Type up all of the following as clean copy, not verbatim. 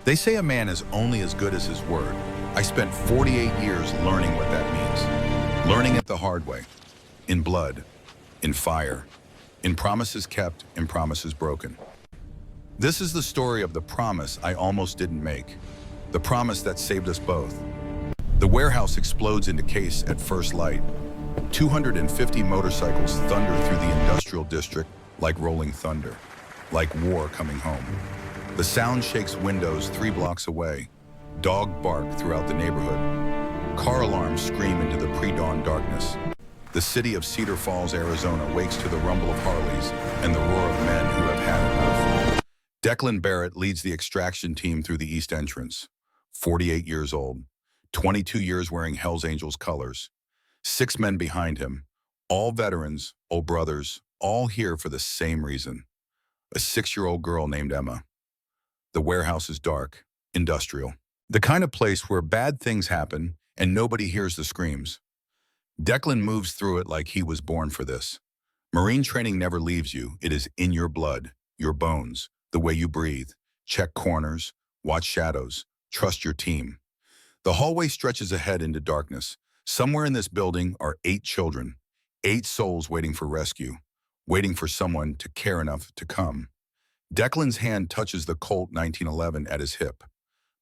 They say a man is only as good as his word. I spent 48 years learning what that means. Learning it the hard way. In blood, in fire, in promises kept, in promises broken. This is the story of the promise I almost didn't make. The promise that saved us both. The warehouse explodes into case at first light. 250 motorcycles thunder through the industrial district like rolling thunder, like war coming home. The sound shakes windows 3 blocks away. Dog bark throughout the neighborhood. Car alarms scream into the pre-dawn darkness. The city of Cedar Falls, Arizona wakes to the rumble of Harleys and the roar of men who have had enough. Declan Barrett leads the extraction team through the east entrance. 48 years old, 22 years wearing Hell's Angels colors. 6 men behind him, all veterans, old brothers, all here for the same reason. A 6-year-old girl named Emma. The warehouse is dark, industrial. The kind of place where bad things happen and nobody hears the screams. Declan moves through it like he was born for this. Marine training never leaves you. It is in your blood, your bones, the way you breathe. Check corners, watch shadows, trust your team. The hallway stretches ahead into darkness. Somewhere in this building are 8 children, 8 souls waiting for rescue, waiting for someone to care enough to come. Declan's hand touches the Colt 1911 at his hip,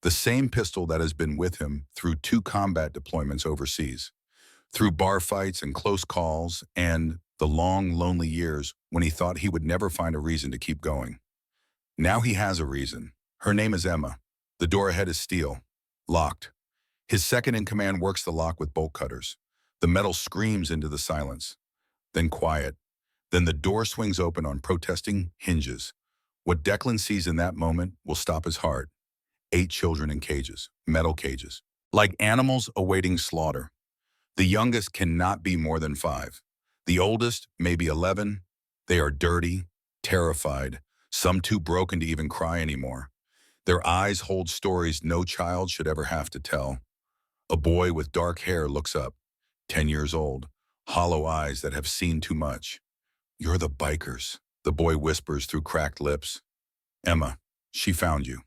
the same pistol that has been with him through 2 combat deployments overseas, through bar fights and close calls, and the long, lonely years when he thought he would never find a reason to keep going. Now he has a reason. Her name is Emma. The door ahead is steel, locked. His second-in-command works the lock with bolt cutters. The metal screams into the silence. Then quiet. Then the door swings open on protesting hinges. What Declan sees in that moment will stop his heart. 8 children in cages, metal cages, like animals awaiting slaughter. The youngest cannot be more than 5. The oldest may be 11. They are dirty, terrified, some too broken to even cry anymore. Their eyes hold stories no child should ever have to tell. A boy with dark hair looks up, 10 years old, hollow eyes that have seen too much. "You're the bikers," the boy whispers through cracked lips. "Emma, she found you."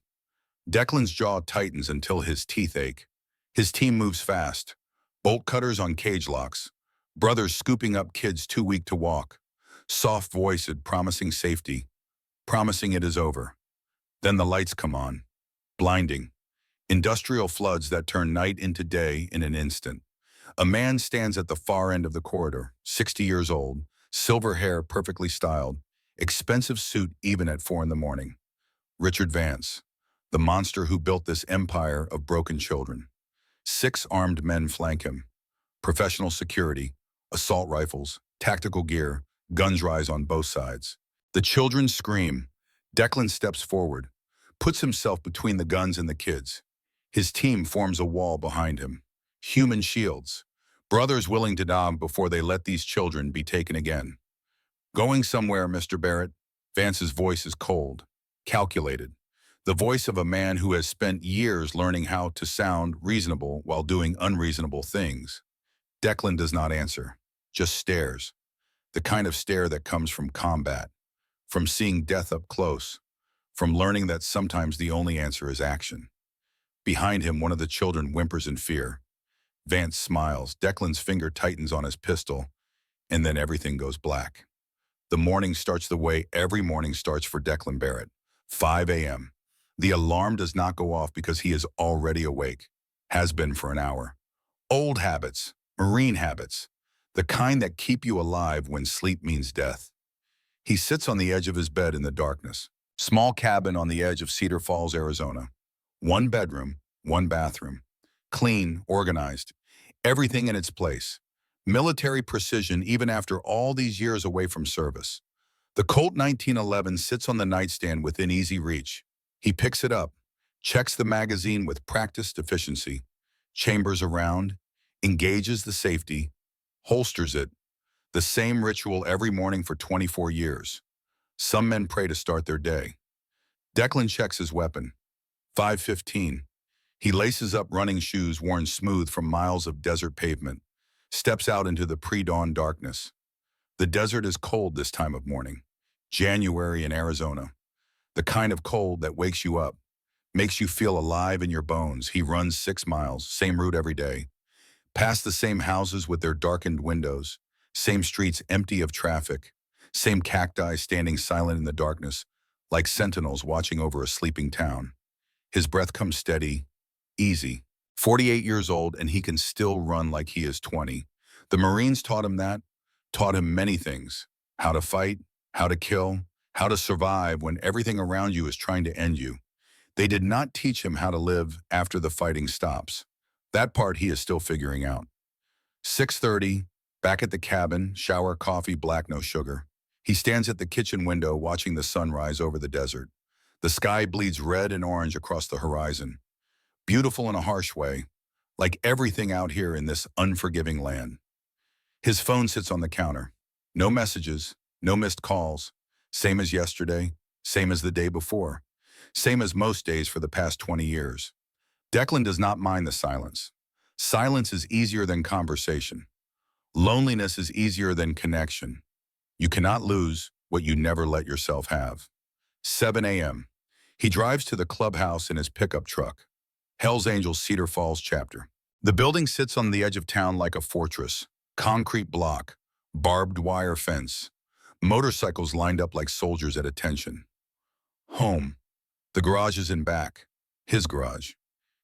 Declan's jaw tightens until his teeth ache. His team moves fast. Bolt cutters on cage locks. Brothers scooping up kids too weak to walk. Soft-voiced, promising safety. Promising it is over. Then the lights come on. Blinding. Industrial floods that turn night into day in an instant. A man stands at the far end of the corridor, 60 years old, silver hair perfectly styled, expensive suit even at 4 in the morning. Richard Vance, the monster who built this empire of broken children. 6 armed men flank him. Professional security, assault rifles, tactical gear, guns rise on both sides. The children scream. Declan steps forward, puts himself between the guns and the kids. His team forms a wall behind him. Human shields. Brothers willing to die before they let these children be taken again. "Going somewhere, Mr. Barrett." Vance's voice is cold, calculated. The voice of a man who has spent years learning how to sound reasonable while doing unreasonable things. Declan does not answer, just stares. The kind of stare that comes from combat, from seeing death up close, from learning that sometimes the only answer is action. Behind him, one of the children whimpers in fear. Vance smiles. Declan's finger tightens on his pistol, and then everything goes black. The morning starts the way every morning starts for Declan Barrett. 5 a.m. The alarm does not go off because he is already awake. Has been for an hour. Old habits, marine habits, the kind that keep you alive when sleep means death. He sits on the edge of his bed in the darkness. Small cabin on the edge of Cedar Falls, Arizona. 1 bedroom, 1 bathroom. Clean, organized. Everything in its place. Military precision even after all these years away from service. The Colt 1911 sits on the nightstand within easy reach. He picks it up, checks the magazine with practiced efficiency, chambers around, engages the safety, holsters it. The same ritual every morning for 24 years. Some men pray to start their day. Declan checks his weapon. 5:15. He laces up running shoes worn smooth from miles of desert pavement, steps out into the pre-dawn darkness. The desert is cold this time of morning. January in Arizona. The kind of cold that wakes you up, Makes you feel alive in your bones. He runs 6 miles, same route every day. Past the same houses with their darkened windows, same streets empty of traffic, same cacti standing silent in the darkness, like sentinels watching over a sleeping town. His breath comes steady, easy. 48 years old, and he can still run like he is 20. The Marines taught him that, taught him many things: how to fight, how to kill, how to survive when everything around you is trying to end you. They did not teach him how to live after the fighting stops. That part he is still figuring out. 6:30, back at the cabin, shower, coffee, black, no sugar. He stands at the kitchen window watching the sun rise over the desert. The sky bleeds red and orange across the horizon. Beautiful in a harsh way, like everything out here in this unforgiving land. His phone sits on the counter. No messages, no missed calls. Same as yesterday, same as the day before. Same as most days for the past 20 years. Declan does not mind the silence. Silence is easier than conversation. Loneliness is easier than connection. You cannot lose what you never let yourself have. 7 a.m. He drives to the clubhouse in his pickup truck. Hell's Angels Cedar Falls chapter. The building sits on the edge of town like a fortress. Concrete block, barbed wire fence, motorcycles lined up like soldiers at attention. Home. The garage is in back. His garage.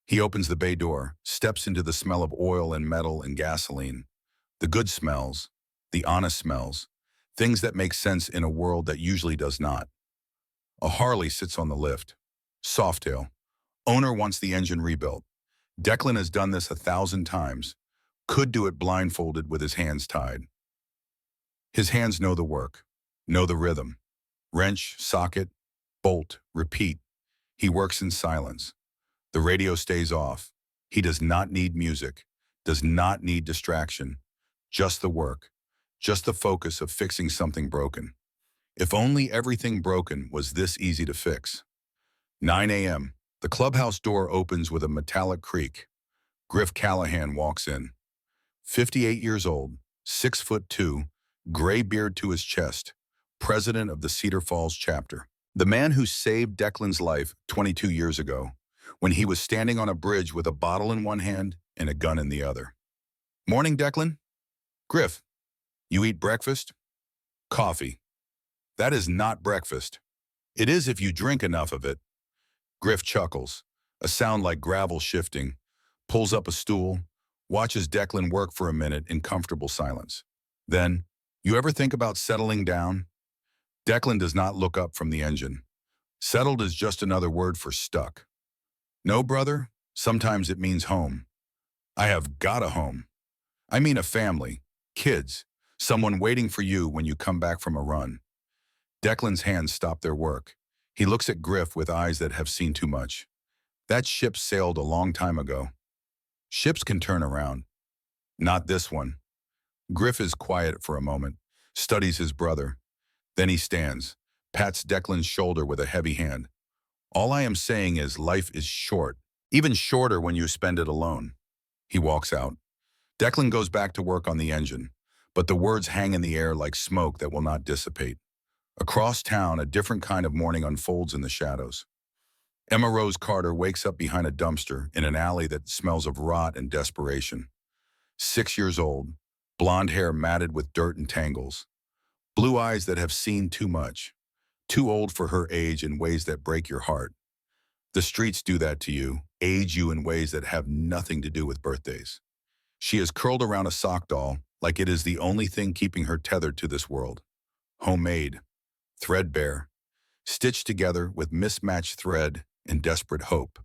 He opens the bay door, steps into the smell of oil and metal and gasoline. The good smells, the honest smells, things that make sense in a world that usually does not. A Harley sits on the lift. Softail. Owner wants the engine rebuilt. Declan has done this 1,000 times. Could do it blindfolded with his hands tied. His hands know the work, know the rhythm. Wrench, socket, bolt, repeat. He works in silence. The radio stays off. He does not need music, does not need distraction. Just the work, just the focus of fixing something broken. If only everything broken was this easy to fix. 9 a.m. The clubhouse door opens with a metallic creak. Griff Callahan walks in. 58 years old, 6'2", gray beard to his chest, president of the Cedar Falls chapter. The man who saved Declan's life 22 years ago, when he was standing on a bridge with a bottle in one hand and a gun in the other. Morning, Declan. Griff, you eat breakfast? Coffee. That is not breakfast. It is if you drink enough of it. Griff chuckles, a sound like gravel shifting, pulls up a stool, watches Declan work for a minute in comfortable silence. Then, you ever think about settling down? Declan does not look up from the engine. Settled is just another word for stuck. No, brother, sometimes it means home. I have got a home. I mean a family, kids, someone waiting for you when you come back from a run. Declan's hands stop their work. He looks at Griff with eyes that have seen too much. That ship sailed a long time ago. Ships can turn around. Not this one. Griff is quiet for a moment, studies his brother. Then he stands, pats Declan's shoulder with a heavy hand. All I am saying is life is short, even shorter when you spend it alone. He walks out. Declan goes back to work on the engine, but the words hang in the air like smoke that will not dissipate. Across town, a different kind of morning unfolds in the shadows. Emma Rose Carter wakes up behind a dumpster in an alley that smells of rot and desperation. 6 years old, blonde hair matted with dirt and tangles. Blue eyes that have seen too much. Too old for her age in ways that break your heart. The streets do that to you, age you in ways that have nothing to do with birthdays. She is curled around a sock doll like it is the only thing keeping her tethered to this world. Homemade, threadbare, stitched together with mismatched thread and desperate hope.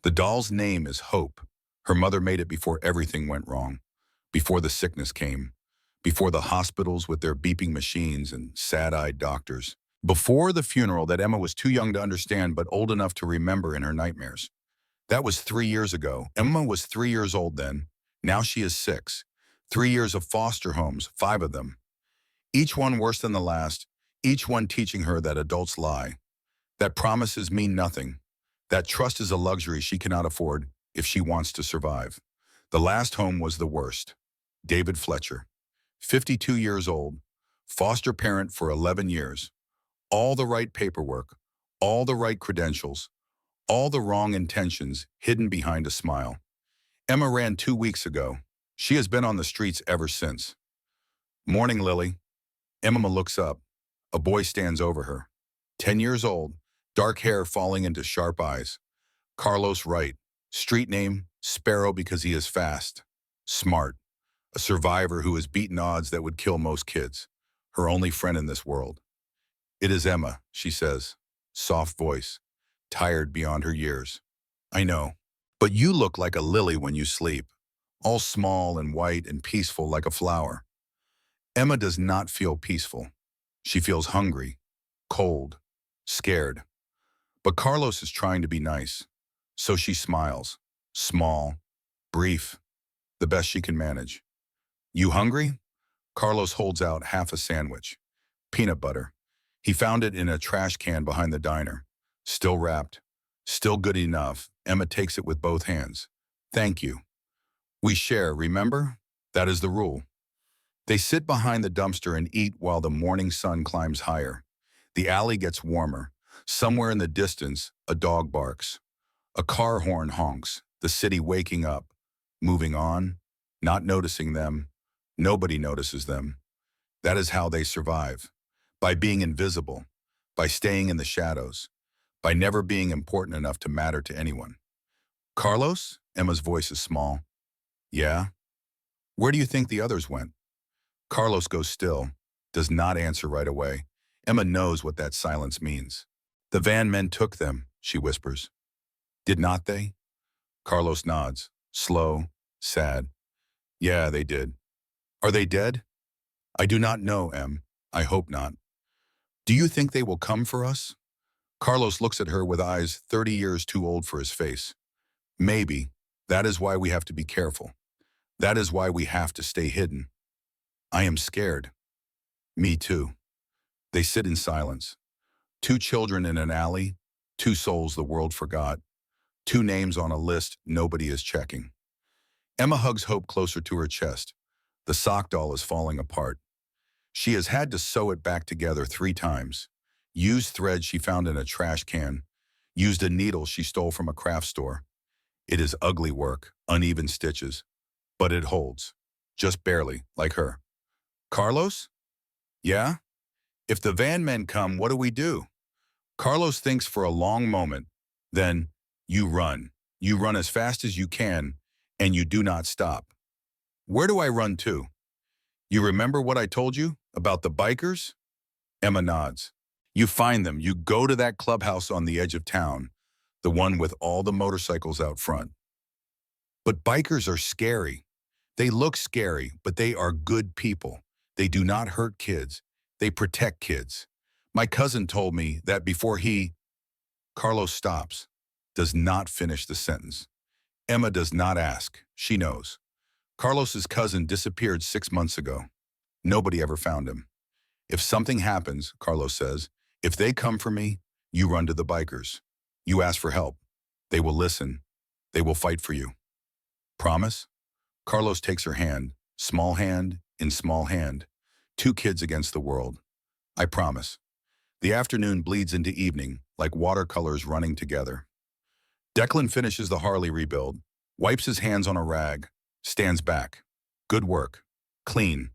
The doll's name is Hope. Her mother made it before everything went wrong, before the sickness came, before the hospitals with their beeping machines and sad-eyed doctors, before the funeral that Emma was too young to understand but old enough to remember in her nightmares. That was 3 years ago. Emma was 3 years old then. Now she is 6. 3 years of foster homes, 5 of them. Each one worse than the last, each one teaching her that adults lie, that promises mean nothing, that trust is a luxury she cannot afford if she wants to survive. The last home was the worst. David Fletcher, 52 years old, foster parent for 11 years. All the right paperwork, all the right credentials, All the wrong intentions hidden behind a smile. Emma ran 2 weeks ago. She has been on the streets ever since. Morning, Lily. Emma looks up. A boy stands over her. 10 years old, dark hair falling into sharp eyes. Carlos Wright. Street name, Sparrow because he is fast. Smart. A survivor who has beaten odds that would kill most kids. Her only friend in this world. It is Emma, she says. Soft voice. Tired beyond her years. I know. But you look like a lily when you sleep. All small and white and peaceful like a flower. Emma does not feel peaceful. She feels hungry, cold, scared. But Carlos is trying to be nice. So she smiles. Small, brief, the best she can manage. You hungry? Carlos holds out half a sandwich. Peanut butter. He found it in a trash can behind the diner. Still wrapped. Still good enough. Emma takes it with both hands. Thank you. We share, remember? That is the rule. They sit behind the dumpster and eat while the morning sun climbs higher. The alley gets warmer. Somewhere in the distance, a dog barks. A car horn honks, the city waking up, moving on, not noticing them. Nobody notices them. That is how they survive. By being invisible, by staying in the shadows, by never being important enough to matter to anyone. Carlos? Emma's voice is small. Yeah? Where do you think the others went? Carlos goes still, does not answer right away. Emma knows what that silence means. The van men took them, she whispers. Did not they? Carlos nods, slow, sad. Yeah, they did. Are they dead? I do not know, Em. I hope not. Do you think they will come for us? Carlos looks at her with eyes 30 years too old for his face. Maybe. That is why we have to be careful. That is why we have to stay hidden. I am scared. Me too. They sit in silence. Two children in an alley, two souls the world forgot, two names on a list nobody is checking. Emma hugs Hope closer to her chest. The sock doll is falling apart. She has had to sew it back together 3 times. Used thread she found in a trash can. Used a needle she stole from a craft store. It is ugly work, uneven stitches. But it holds. Just barely, like her. Carlos? Yeah? If the van men come, what do we do? Carlos thinks for a long moment. Then, you run. You run as fast as you can, and you do not stop. Where do I run to? You remember what I told you about the bikers? Emma nods. You find them. You go to that clubhouse on the edge of town, the one with all the motorcycles out front. But bikers are scary. They look scary, but they are good people. They do not hurt kids. They protect kids. My cousin told me that before he... Carlos stops, does not finish the sentence. Emma does not ask. She knows. Carlos's cousin disappeared 6 months ago. Nobody ever found him. If something happens, Carlos says, if they come for me, you run to the bikers. You ask for help. They will listen. They will fight for you. Promise? Carlos takes her hand, small hand in small hand. 2 kids against the world. I promise. The afternoon bleeds into evening, like watercolors running together. Declan finishes the Harley rebuild, wipes his hands on a rag, stands back. Good work. Clean.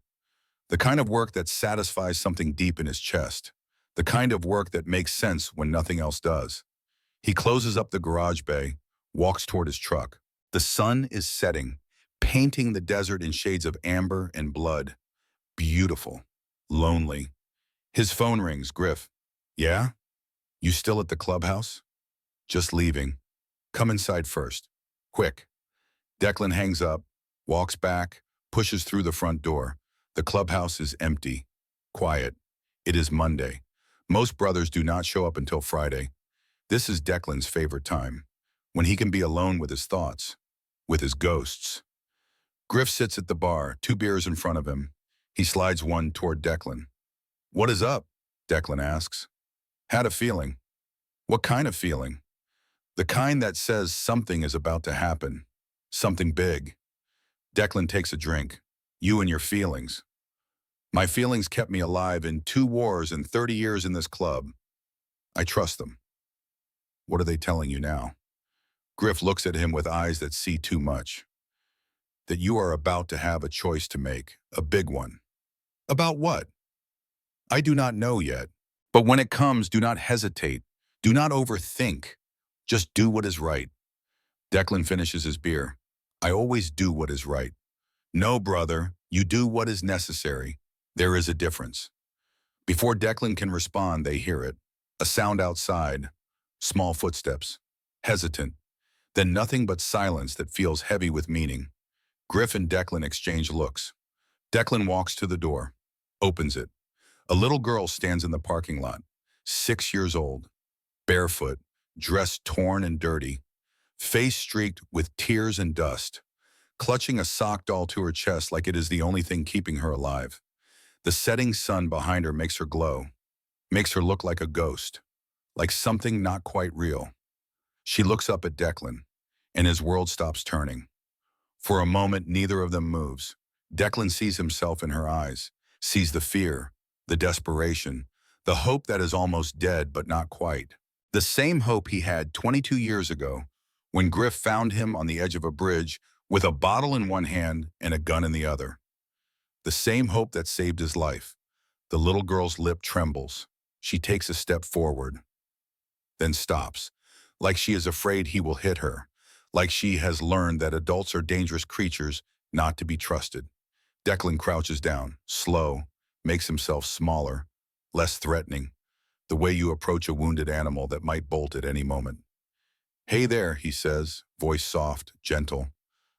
The kind of work that satisfies something deep in his chest. The kind of work that makes sense when nothing else does. He closes up the garage bay, walks toward his truck. The sun is setting, painting the desert in shades of amber and blood. Beautiful. Lonely. His phone rings. Griff. Yeah? You still at the clubhouse? Just leaving. Come inside first. Quick. Declan hangs up, walks back, pushes through the front door. The clubhouse is empty. Quiet. It is Monday. Most brothers do not show up until Friday. This is Declan's favorite time, when he can be alone with his thoughts, with his ghosts. Griff sits at the bar, 2 beers in front of him. He slides one toward Declan. What is up? Declan asks. Had a feeling. What kind of feeling? The kind that says something is about to happen. Something big. Declan takes a drink. You and your feelings. My feelings kept me alive in 2 wars and 30 years in this club. I trust them. What are they telling you now? Griff looks at him with eyes that see too much. That you are about to have a choice to make, a big one. About what? I do not know yet. But when it comes, do not hesitate. Do not overthink. Just do what is right. Declan finishes his beer. I always do what is right. No, brother, you do what is necessary. There is a difference. Before Declan can respond, they hear it. A sound outside. Small footsteps. Hesitant. Then nothing but silence that feels heavy with meaning. Griff and Declan exchange looks. Declan walks to the door. Opens it. A little girl stands in the parking lot. 6 years old. Barefoot. Dress torn and dirty. Face streaked with tears and dust. Clutching a sock doll to her chest like it is the only thing keeping her alive. The setting sun behind her makes her glow. Makes her look like a ghost. Like something not quite real. She looks up at Declan, and his world stops turning. For a moment, neither of them moves. Declan sees himself in her eyes, sees the fear, the desperation, the hope that is almost dead but not quite. The same hope he had 22 years ago when Griff found him on the edge of a bridge with a bottle in one hand and a gun in the other. The same hope that saved his life. The little girl's lip trembles. She takes a step forward, then stops, like she is afraid he will hit her, like she has learned that adults are dangerous creatures not to be trusted. Declan crouches down, slow, makes himself smaller, less threatening, the way you approach a wounded animal that might bolt at any moment. Hey there, he says, voice soft, gentle,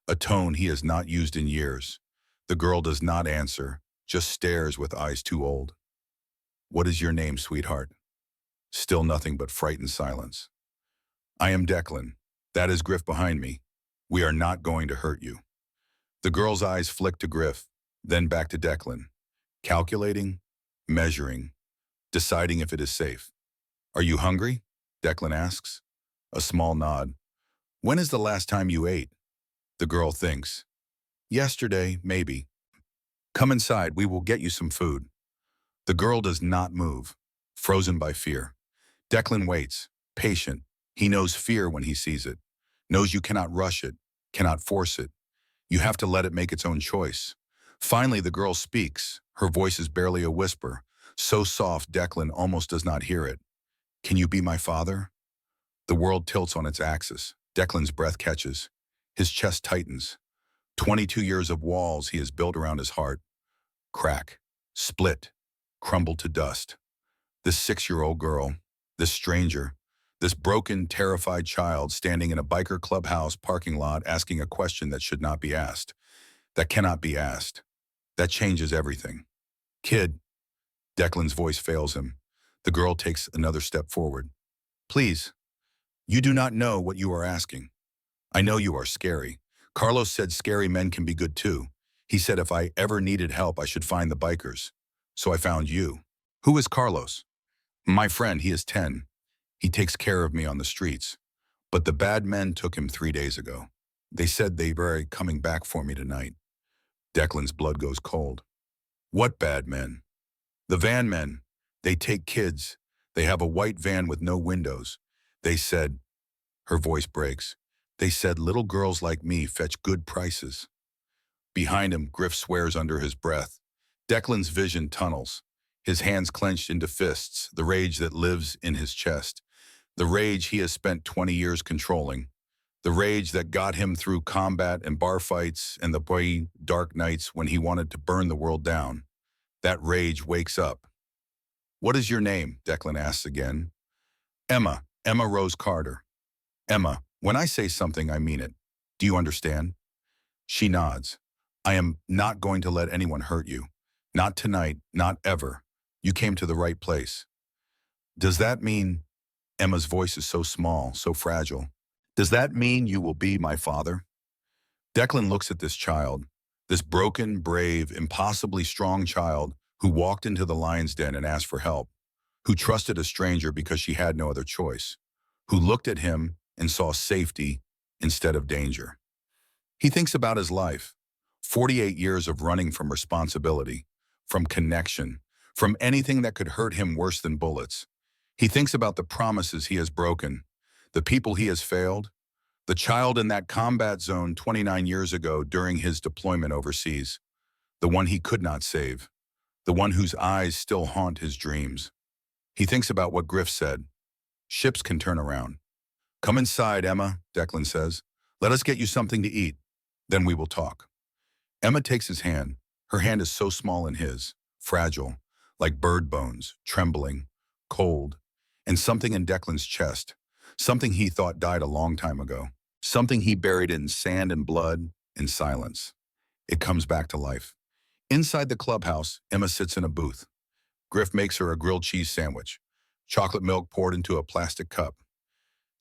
a tone he has not used in years. The girl does not answer, just stares with eyes too old. What is your name, sweetheart? Still nothing but frightened silence. I am Declan. That is Griff behind me. We are not going to hurt you. The girl's eyes flick to Griff, then back to Declan. Calculating, measuring, deciding if it is safe. Are you hungry? Declan asks. A small nod. When is the last time you ate? The girl thinks. Yesterday, maybe. Come inside, we will get you some food. The girl does not move, frozen by fear. Declan waits, patient. He knows fear when he sees it. Knows you cannot rush it, cannot force it. You have to let it make its own choice. Finally, the girl speaks. Her voice is barely a whisper, so soft Declan almost does not hear it. Can you be my father? The world tilts on its axis. Declan's breath catches. His chest tightens. 22 years of walls he has built around his heart. Crack, split, crumbled to dust. This 6-year-old girl, this stranger, this broken, terrified child standing in a biker clubhouse parking lot asking a question that should not be asked, that cannot be asked. That changes everything. Kid, Declan's voice fails him. The girl takes another step forward. Please, you do not know what you are asking. I know you are scary. Carlos said scary men can be good too. He said if I ever needed help, I should find the bikers. So I found you. Who is Carlos? My friend, he is 10. He takes care of me on the streets. But the bad men took him 3 days ago. They said they were coming back for me tonight. Declan's blood goes cold. What bad men? The van men. They take kids. They have a white van with no windows. They said, her voice breaks. They said little girls like me fetch good prices. Behind him, Griff swears under his breath. Declan's vision tunnels, his hands clenched into fists, the rage that lives in his chest. The rage he has spent 20 years controlling. The rage that got him through combat and bar fights and the bright, dark nights when he wanted to burn the world down. That rage wakes up. What is your name? Declan asks again. Emma Rose Carter. Emma, when I say something, I mean it. Do you understand? She nods. I am not going to let anyone hurt you. Not tonight, not ever. You came to the right place. Does that mean, Emma's voice is so small, so fragile. Does that mean you will be my father? Declan looks at this child, this broken, brave, impossibly strong child who walked into the lion's den and asked for help, who trusted a stranger because she had no other choice, who looked at him and saw safety instead of danger. He thinks about his life, 48 years of running from responsibility, from connection, from anything that could hurt him worse than bullets. He thinks about the promises he has broken, The people he has failed, the child in that combat zone 29 years ago during his deployment overseas, the one he could not save, the one whose eyes still haunt his dreams. He thinks about what Griff said. Ships can turn around. Come inside, Emma, Declan says. Let us get you something to eat. Then we will talk. Emma takes his hand. Her hand is so small in his, fragile, like bird bones, trembling, cold, and something in Declan's chest, something he thought died a long time ago, something he buried in sand and blood and silence. It comes back to life. Inside the clubhouse, Emma sits in a booth. Griff makes her a grilled cheese sandwich, chocolate milk poured into a plastic cup.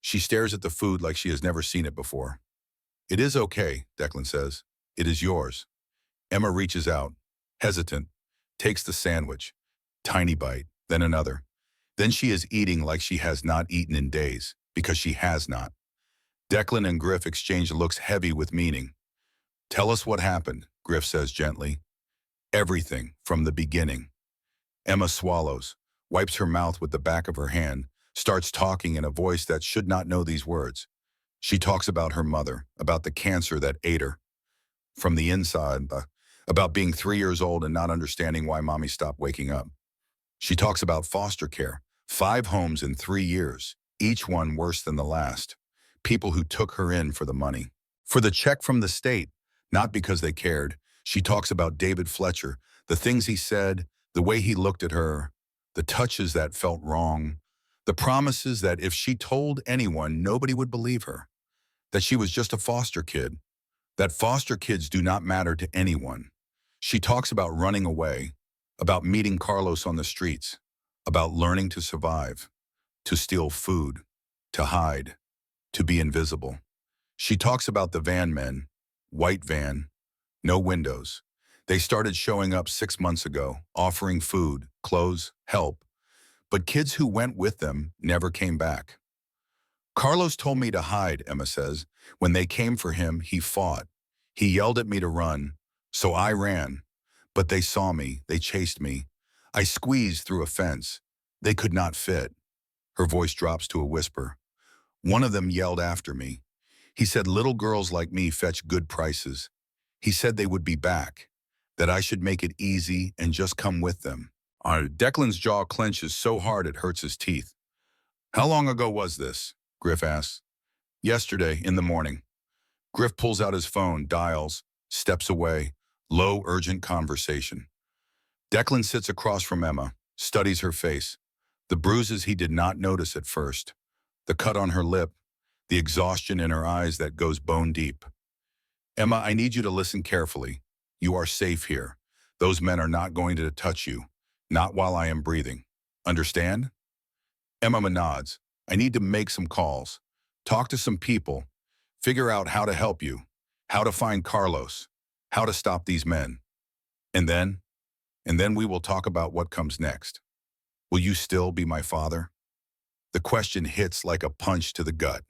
She stares at the food like she has never seen it before. It is okay, Declan says. It is yours. Emma reaches out, hesitant, takes the sandwich, tiny bite, then another. Then she is eating like she has not eaten in days, because she has not. Declan and Griff exchange looks heavy with meaning. Tell us what happened, Griff says gently. Everything, from the beginning. Emma swallows, wipes her mouth with the back of her hand, starts talking in a voice that should not know these words. She talks about her mother, about the cancer that ate her. From the inside, about being 3 years old and not understanding why mommy stopped waking up. She talks about foster care, 5 homes in 3 years, each one worse than the last. People who took her in for the money, for the check from the state, not because they cared. She talks about David Fletcher, the things he said, the way he looked at her, the touches that felt wrong, the promises that if she told anyone, nobody would believe her, that she was just a foster kid, that foster kids do not matter to anyone. She talks about running away, about meeting Carlos on the streets, about learning to survive, to steal food, to hide, to be invisible. She talks about the van men, white van, no windows. They started showing up 6 months ago, offering food, clothes, help. But kids who went with them never came back. Carlos told me to hide, Emma says. When they came for him, he fought. He yelled at me to run, so I ran. But they saw me, they chased me. I squeezed through a fence. They could not fit. Her voice drops to a whisper. One of them yelled after me. He said little girls like me fetch good prices. He said they would be back, that I should make it easy and just come with them. Declan's jaw clenches so hard it hurts his teeth. How long ago was this? Griff asks. Yesterday, in the morning. Griff pulls out his phone, dials, steps away. Low, urgent conversation. Declan sits across from Emma, studies her face. The bruises he did not notice at first. The cut on her lip. The exhaustion in her eyes that goes bone deep. Emma, I need you to listen carefully. You are safe here. Those men are not going to touch you. Not while I am breathing. Understand? Emma nods. I need to make some calls. Talk to some people. Figure out how to help you. How to find Carlos. How to stop these men. And then we will talk about what comes next. Will you still be my father? The question hits like a punch to the gut.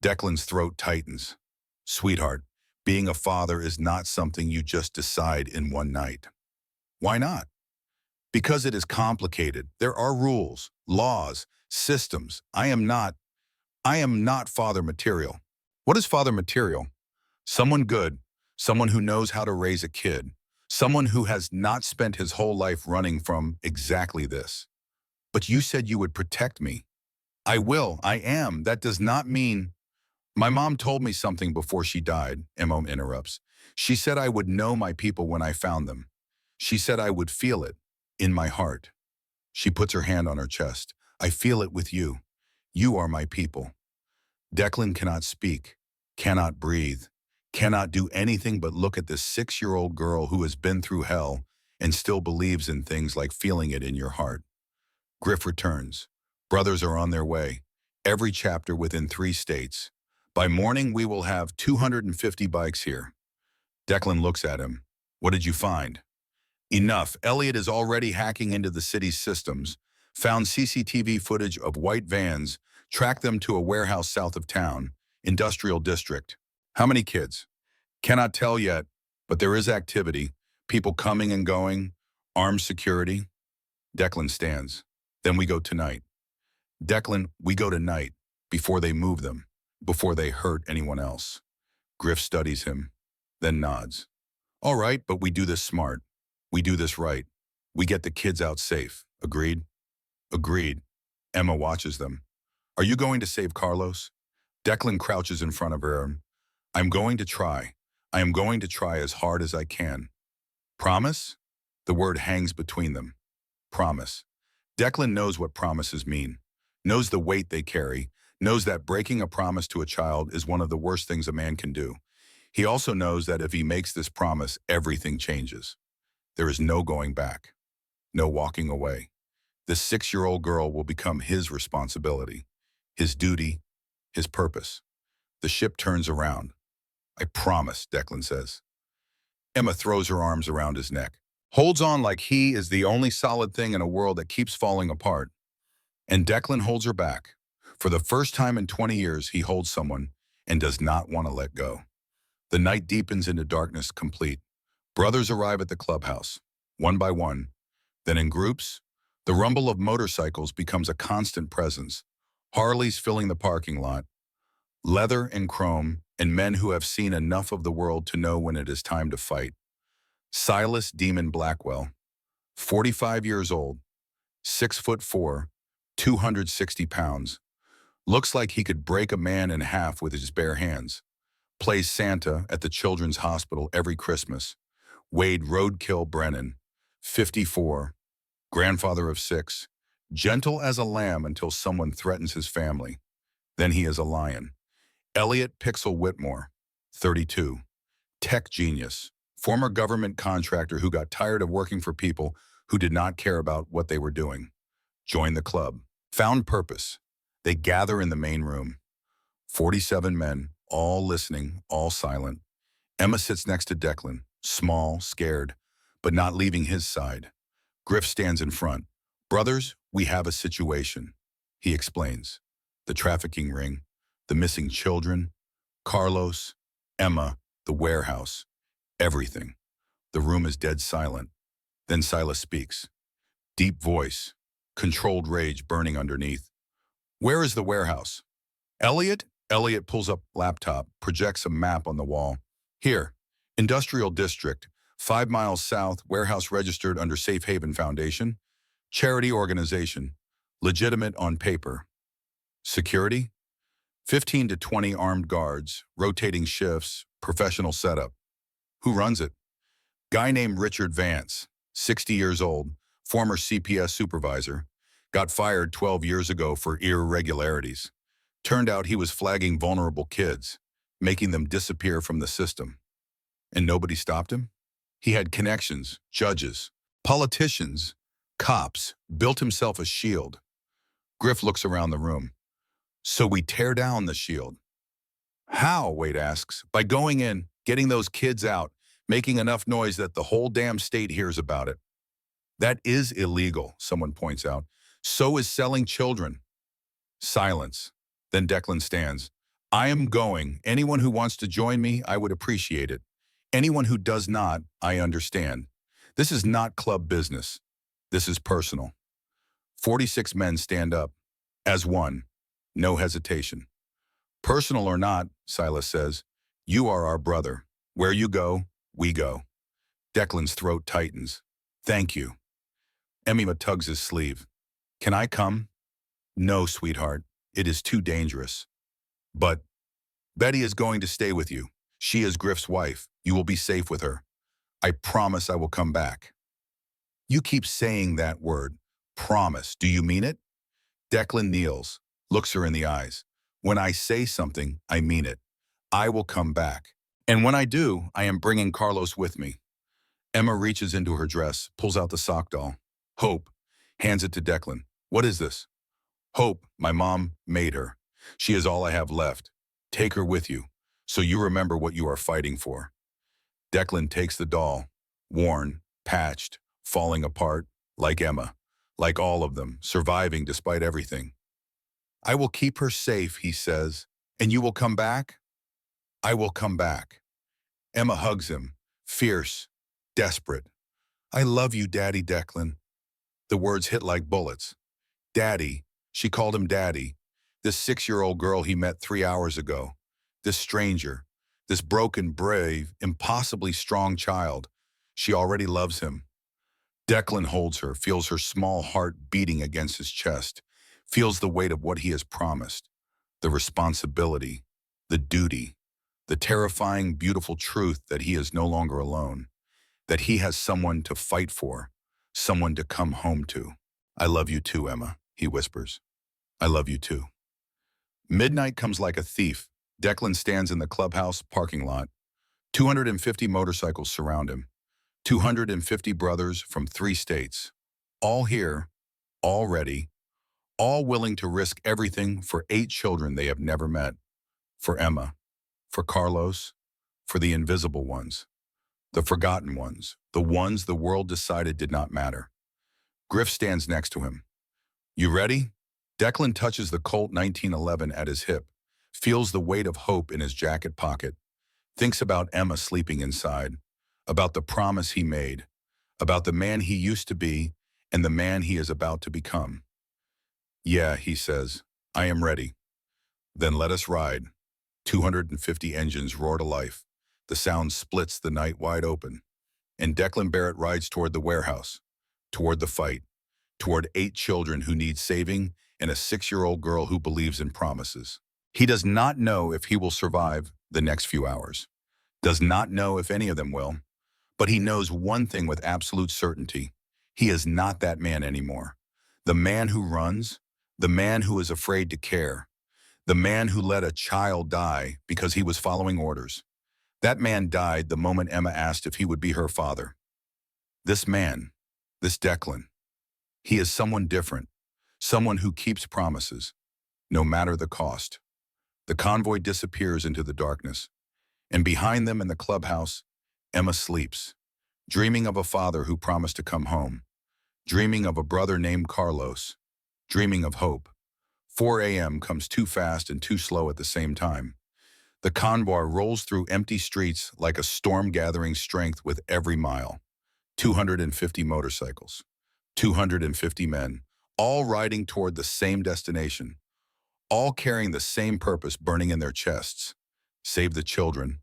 Declan's throat tightens. Sweetheart, being a father is not something you just decide in one night. Why not? Because it is complicated. There are rules, laws, systems. I am not father material. What is father material? Someone good, someone who knows how to raise a kid, someone who has not spent his whole life running from exactly this. But you said you would protect me. I will, I am. That does not mean... My mom told me something before she died, Emma interrupts. She said I would know my people when I found them. She said I would feel it, in my heart. She puts her hand on her chest. I feel it with you. You are my people. Declan cannot speak, cannot breathe, cannot do anything but look at this 6-year-old girl who has been through hell and still believes in things like feeling it in your heart. Griff returns. Brothers are on their way. Every chapter within 3 states. By morning, we will have 250 bikes here. Declan looks at him. What did you find? Enough. Elliot is already hacking into the city's systems, found CCTV footage of white vans, tracked them to a warehouse south of town, industrial district. How many kids? Cannot tell yet, but there is activity, people coming and going, armed security. Declan stands. Then we go tonight. Declan, we go tonight. before they move them, before they hurt anyone else. Griff studies him, then nods. All right, but we do this smart. We do this right. We get the kids out safe. Agreed? Agreed. Emma watches them. Are you going to save Carlos? Declan crouches in front of her. I'm going to try. I am going to try as hard as I can. Promise? The word hangs between them. Promise. Declan knows what promises mean, knows the weight they carry, knows that breaking a promise to a child is one of the worst things a man can do. He also knows that if he makes this promise, everything changes. There is no going back, no walking away. This 6-year-old girl will become his responsibility, his duty, his purpose. The ship turns around. I promise, Declan says. Emma throws her arms around his neck, holds on like he is the only solid thing in a world that keeps falling apart. And Declan holds her back. For the first time in 20 years, he holds someone and does not want to let go. The night deepens into darkness complete. Brothers arrive at the clubhouse, one by one. Then in groups, the rumble of motorcycles becomes a constant presence. Harleys filling the parking lot, leather and chrome, and men who have seen enough of the world to know when it is time to fight. Silas Demon Blackwell, 45 years old, 6'4", 260 pounds. Looks like he could break a man in half with his bare hands. Plays Santa at the Children's Hospital every Christmas. Wade Roadkill Brennan, 54, grandfather of 6, gentle as a lamb until someone threatens his family. Then he is a lion. Elliot Pixel Whitmore, 32, tech genius, former government contractor who got tired of working for people who did not care about what they were doing. Joined the club. Found purpose. They gather in the main room. 47 men, all listening, all silent. Emma sits next to Declan, small, scared, but not leaving his side. Griff stands in front. Brothers, we have a situation, he explains. The trafficking ring, the missing children, Carlos, Emma, the warehouse, everything. The room is dead silent. Then Silas speaks. Deep voice, controlled rage burning underneath. Where is the warehouse? Elliot? Elliot pulls up laptop, projects a map on the wall. Here, Industrial District, 5 miles south, warehouse registered under Safe Haven Foundation. Charity organization, legitimate on paper. Security? 15 to 20 armed guards, rotating shifts, professional setup. Who runs it? Guy named Richard Vance, 60 years old, former CPS supervisor. Got fired 12 years ago for irregularities. Turned out he was flagging vulnerable kids, making them disappear from the system. And nobody stopped him? He had connections, judges, politicians, cops, built himself a shield. Griff looks around the room. So we tear down the shield. How, Wade asks. By going in, getting those kids out, making enough noise that the whole damn state hears about it. That is illegal, someone points out. So is selling children. Silence. Then Declan stands. I am going. Anyone who wants to join me, I would appreciate it. Anyone who does not, I understand. This is not club business. This is personal. 46 men stand up. As one. No hesitation. Personal or not, Silas says, you are our brother. Where you go, we go. Declan's throat tightens. Thank you. Emma tugs his sleeve. Can I come? No, sweetheart. It is too dangerous. But Betty is going to stay with you. She is Griff's wife. You will be safe with her. I promise I will come back. You keep saying that word. Promise. Do you mean it? Declan kneels, looks her in the eyes. When I say something, I mean it. I will come back. And when I do, I am bringing Carlos with me. Emma reaches into her dress, pulls out the sock doll. Hope, hands it to Declan. What is this? Hope, my mom made her. She is all I have left. Take her with you, so you remember what you are fighting for. Declan takes the doll, worn, patched, falling apart, like Emma, like all of them, surviving despite everything. I will keep her safe, he says. And you will come back? I will come back. Emma hugs him, fierce, desperate. I love you, Daddy Declan. The words hit like bullets. Daddy, she called him Daddy. This 6-year-old girl he met 3 hours ago. This stranger. This broken, brave, impossibly strong child. She already loves him. Declan holds her, feels her small heart beating against his chest, feels the weight of what he has promised, the responsibility, the duty, the terrifying, beautiful truth that he is no longer alone, that he has someone to fight for, someone to come home to. I love you too, Emma, he whispers. I love you too. Midnight comes like a thief. Declan stands in the clubhouse parking lot. 250 motorcycles surround him. 250 brothers from 3 states. All here, all ready, all willing to risk everything for 8 children they have never met. For Emma, for Carlos, for the invisible ones, the forgotten ones, the ones the world decided did not matter. Griff stands next to him. You ready? Declan touches the Colt 1911 at his hip, feels the weight of hope in his jacket pocket, thinks about Emma sleeping inside, about the promise he made, about the man he used to be and the man he is about to become. Yeah, he says, I am ready. Then let us ride. 250 engines roar to life. The sound splits the night wide open. And Declan Barrett rides toward the warehouse, toward the fight, toward 8 children who need saving and a 6-year-old girl who believes in promises. He does not know if he will survive the next few hours, does not know if any of them will, but he knows one thing with absolute certainty. He is not that man anymore. The man who runs, the man who is afraid to care, the man who let a child die because he was following orders. That man died the moment Emma asked if he would be her father. This man, this Declan, he is someone different, someone who keeps promises, no matter the cost. The convoy disappears into the darkness, and behind them in the clubhouse, Emma sleeps, dreaming of a father who promised to come home, dreaming of a brother named Carlos, dreaming of hope. 4 a.m. comes too fast and too slow at the same time. The convoy rolls through empty streets like a storm gathering strength with every mile. 250 motorcycles, 250 men, all riding toward the same destination, all carrying the same purpose burning in their chests. Save the children,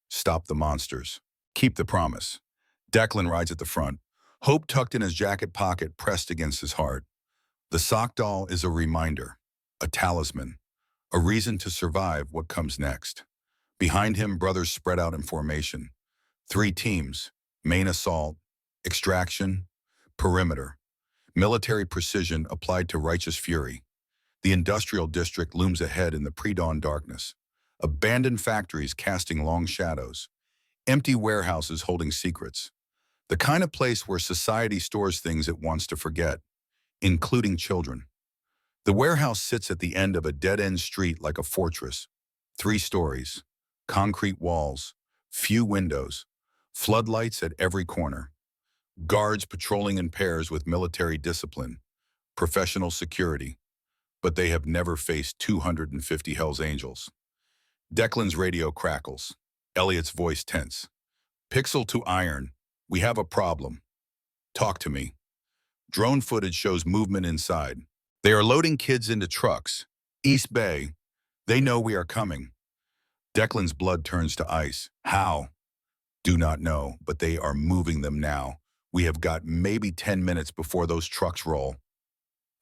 stop the monsters, keep the promise. Declan rides at the front, hope tucked in his jacket pocket pressed against his heart. The sock doll is a reminder, a talisman, a reason to survive what comes next. Behind him, brothers spread out in formation. 3 teams, main assault, extraction, perimeter. Military precision applied to righteous fury. The industrial district looms ahead in the pre-dawn darkness. Abandoned factories casting long shadows. Empty warehouses holding secrets. The kind of place where society stores things it wants to forget, including children. The warehouse sits at the end of a dead-end street like a fortress. 3 stories, concrete walls, few windows, floodlights at every corner. Guards patrolling in pairs with military discipline, professional security, but they have never faced 250 Hell's Angels. Declan's radio crackles. Elliot's voice tense. Pixel to iron. We have a problem. Talk to me. Drone footage shows movement inside. They are loading kids into trucks. East Bay. They know we are coming. Declan's blood turns to ice. How? Do not know, but they are moving them now. We have got maybe 10 minutes before those trucks roll.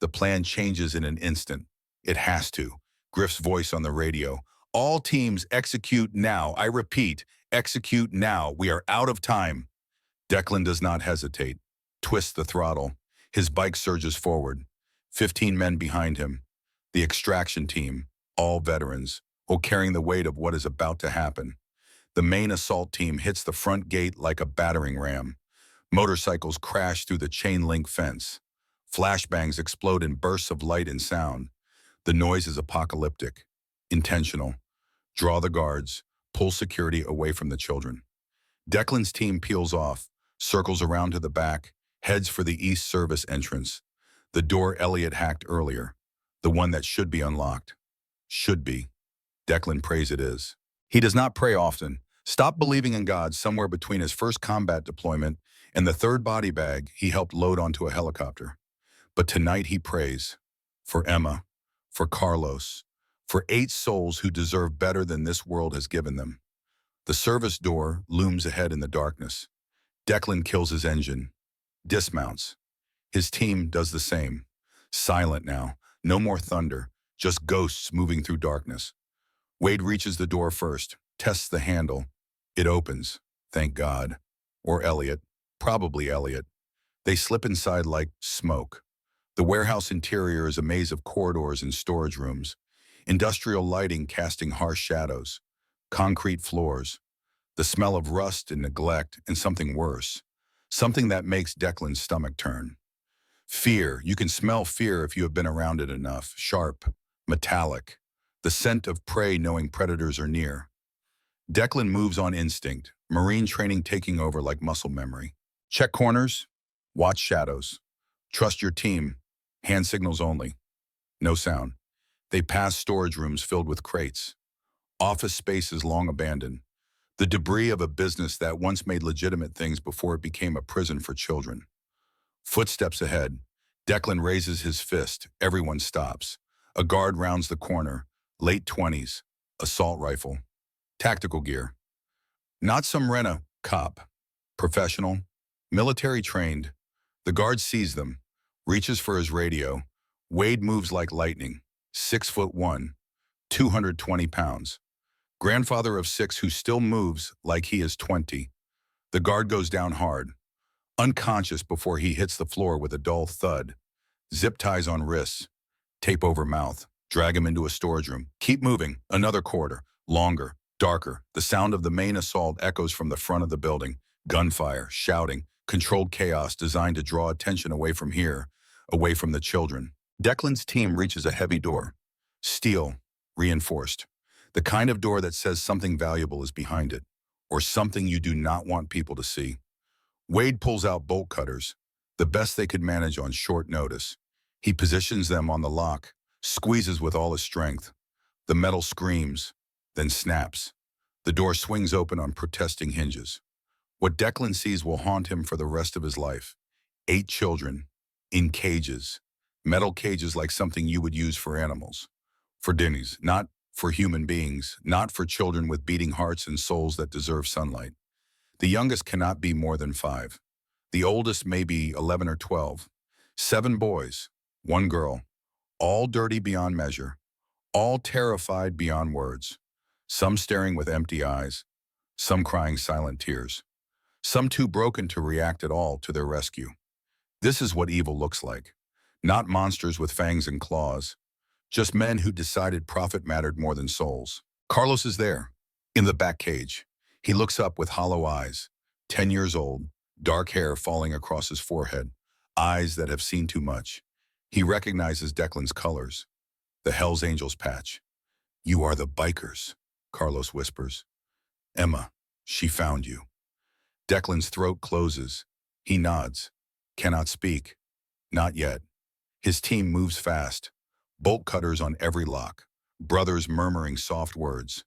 The plan changes in an instant. It has to. Griff's voice on the radio. All teams execute now. I repeat, execute now. We are out of time. Declan does not hesitate. Twists the throttle. His bike surges forward. 15 men behind him. The extraction team, all veterans, all carrying the weight of what is about to happen. The main assault team hits the front gate like a battering ram. Motorcycles crash through the chain-link fence. Flashbangs explode in bursts of light and sound. The noise is apocalyptic, intentional. Draw the guards, pull security away from the children. Declan's team peels off, circles around to the back, heads for the East Service entrance. The door Elliot hacked earlier, the one that should be unlocked. Should be. Declan prays it is. He does not pray often. Stopped believing in God somewhere between his first combat deployment and the 3rd body bag he helped load onto a helicopter. But tonight he prays for Emma, for Carlos, for 8 souls who deserve better than this world has given them. The service door looms ahead in the darkness. Declan kills his engine, dismounts. His team does the same. Silent now, no more thunder, just ghosts moving through darkness. Wade reaches the door first, tests the handle. It opens, thank God. Or Elliot, probably Elliot. They slip inside like smoke. The warehouse interior is a maze of corridors and storage rooms, industrial lighting casting harsh shadows, concrete floors, the smell of rust and neglect, and something worse, something that makes Declan's stomach turn. Fear. You can smell fear if you have been around it enough. Sharp, metallic, the scent of prey knowing predators are near. Declan moves on instinct, marine training taking over like muscle memory. Check corners, watch shadows. Trust your team, hand signals only. No sound. They pass storage rooms filled with crates. Office spaces long abandoned. The debris of a business that once made legitimate things before it became a prison for children. Footsteps ahead. Declan raises his fist. Everyone stops. A guard rounds the corner. Late 20s. Assault rifle. Tactical gear. Not some rent-a-cop. Professional. Military trained. The guard sees them. Reaches for his radio. Wade moves like lightning. 6'1", 220 pounds. Grandfather of 6 who still moves like he is 20. The guard goes down hard. Unconscious before he hits the floor with a dull thud. Zip ties on wrists. Tape over mouth. Drag him into a storage room. Keep moving. Another corridor. Longer. Darker. The sound of the main assault echoes from the front of the building. Gunfire. Shouting. Controlled chaos designed to draw attention away from here. Away from the children. Declan's team reaches a heavy door. Steel. Reinforced. The kind of door that says something valuable is behind it. Or something you do not want people to see. Wade pulls out bolt cutters, the best they could manage on short notice. He positions them on the lock, squeezes with all his strength. The metal screams, then snaps. The door swings open on protesting hinges. What Declan sees will haunt him for the rest of his life. 8 children, in cages. Metal cages like something you would use for animals. For dinnies, not for human beings, not for children with beating hearts and souls that deserve sunlight. The youngest cannot be more than 5. The oldest may be 11 or 12. 7 boys, 1 girl, all dirty beyond measure, all terrified beyond words, some staring with empty eyes, some crying silent tears, some too broken to react at all to their rescue. This is what evil looks like. Not monsters with fangs and claws, just men who decided profit mattered more than souls. Carlos is there, in the back cage. He looks up with hollow eyes, 10 years old, dark hair falling across his forehead, eyes that have seen too much. He recognizes Declan's colors, the Hell's Angels patch. "You are the bikers," Carlos whispers. "Emma, she found you." Declan's throat closes. He nods, cannot speak. Not yet. His team moves fast, bolt cutters on every lock, brothers murmuring soft words.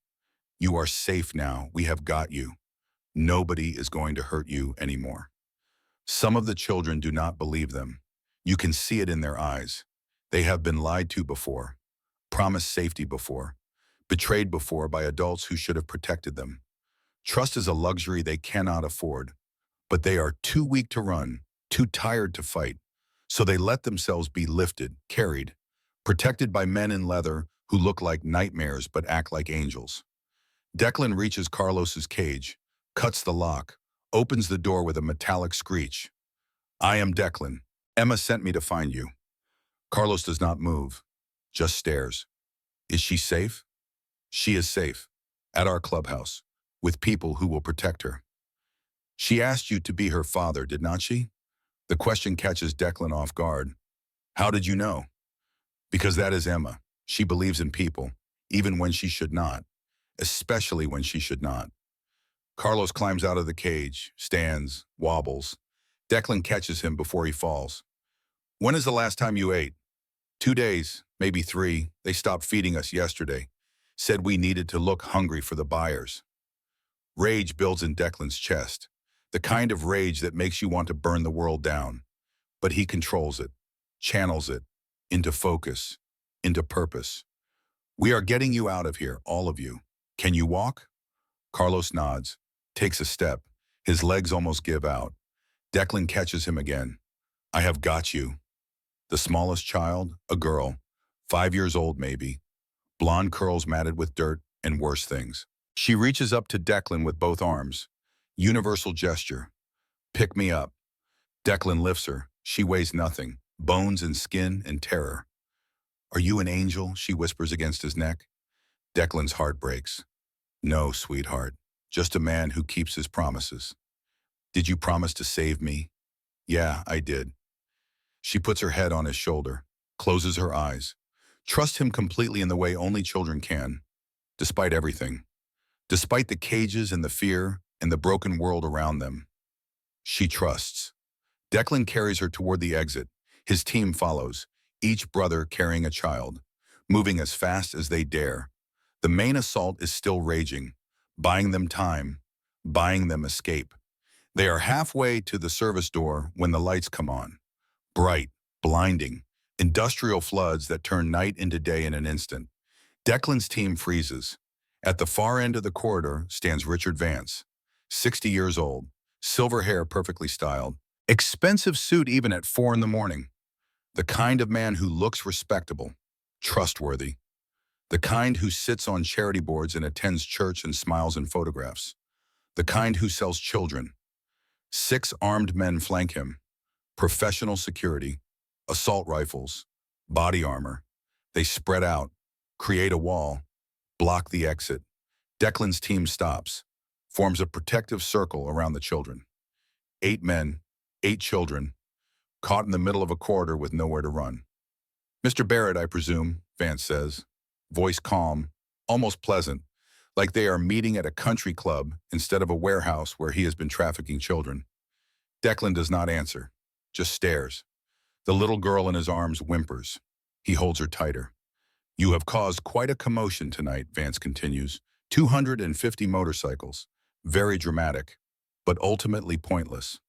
"You are safe now. We have got you. Nobody is going to hurt you anymore." Some of the children do not believe them. You can see it in their eyes. They have been lied to before, promised safety before, betrayed before by adults who should have protected them. Trust is a luxury they cannot afford, but they are too weak to run, too tired to fight. So they let themselves be lifted, carried, protected by men in leather who look like nightmares but act like angels. Declan reaches Carlos's cage, cuts the lock, opens the door with a metallic screech. "I am Declan. Emma sent me to find you." Carlos does not move, just stares. Is she safe? She is safe, at our clubhouse, with people who will protect her. She asked you to be her father, did not she? The question catches Declan off guard. How did you know? Because that is Emma. She believes in people, even when she should not, especially when she should not. Carlos climbs out of the cage, stands, wobbles. Declan catches him before he falls. "When is the last time you ate?" 2 days, maybe 3. They stopped feeding us yesterday. Said we needed to look hungry for the buyers. Rage builds in Declan's chest, the kind of rage that makes you want to burn the world down. But he controls it, channels it, into focus, into purpose. We are getting you out of here, all of you. Can you walk? Carlos nods, takes a step. His legs almost give out. Declan catches him again. I have got you. The smallest child, a girl, 5 years old maybe, blonde curls matted with dirt and worse things. She reaches up to Declan with both arms. Universal gesture. Pick me up. Declan lifts her. She weighs nothing. Bones and skin and terror. Are you an angel? She whispers against his neck. Declan's heart breaks. No, sweetheart. Just a man who keeps his promises. Did you promise to save me? Yeah, I did. She puts her head on his shoulder, closes her eyes. Trust him completely in the way only children can. Despite everything. Despite the cages and the fear and the broken world around them. She trusts. Declan carries her toward the exit. His team follows, each brother carrying a child, moving as fast as they dare. The main assault is still raging, buying them time, buying them escape. They are halfway to the service door when the lights come on. Bright, blinding, industrial floods that turn night into day in an instant. Declan's team freezes. At the far end of the corridor stands Richard Vance, 60 years old, silver hair perfectly styled, expensive suit even at 4 in the morning. The kind of man who looks respectable, trustworthy. The kind who sits on charity boards and attends church and smiles in photographs. The kind who sells children. 6 armed men flank him. Professional security, assault rifles, body armor. They spread out, create a wall, block the exit. Declan's team stops, forms a protective circle around the children. 8 men, 8 children, caught in the middle of a corridor with nowhere to run. Mr. Barrett, I presume, Vance says, voice calm, almost pleasant, like they are meeting at a country club instead of a warehouse where he has been trafficking children. Declan does not answer, just stares. The little girl in his arms whimpers. He holds her tighter. You have caused quite a commotion tonight, Vance continues. 250 motorcycles. Very dramatic, but ultimately pointless.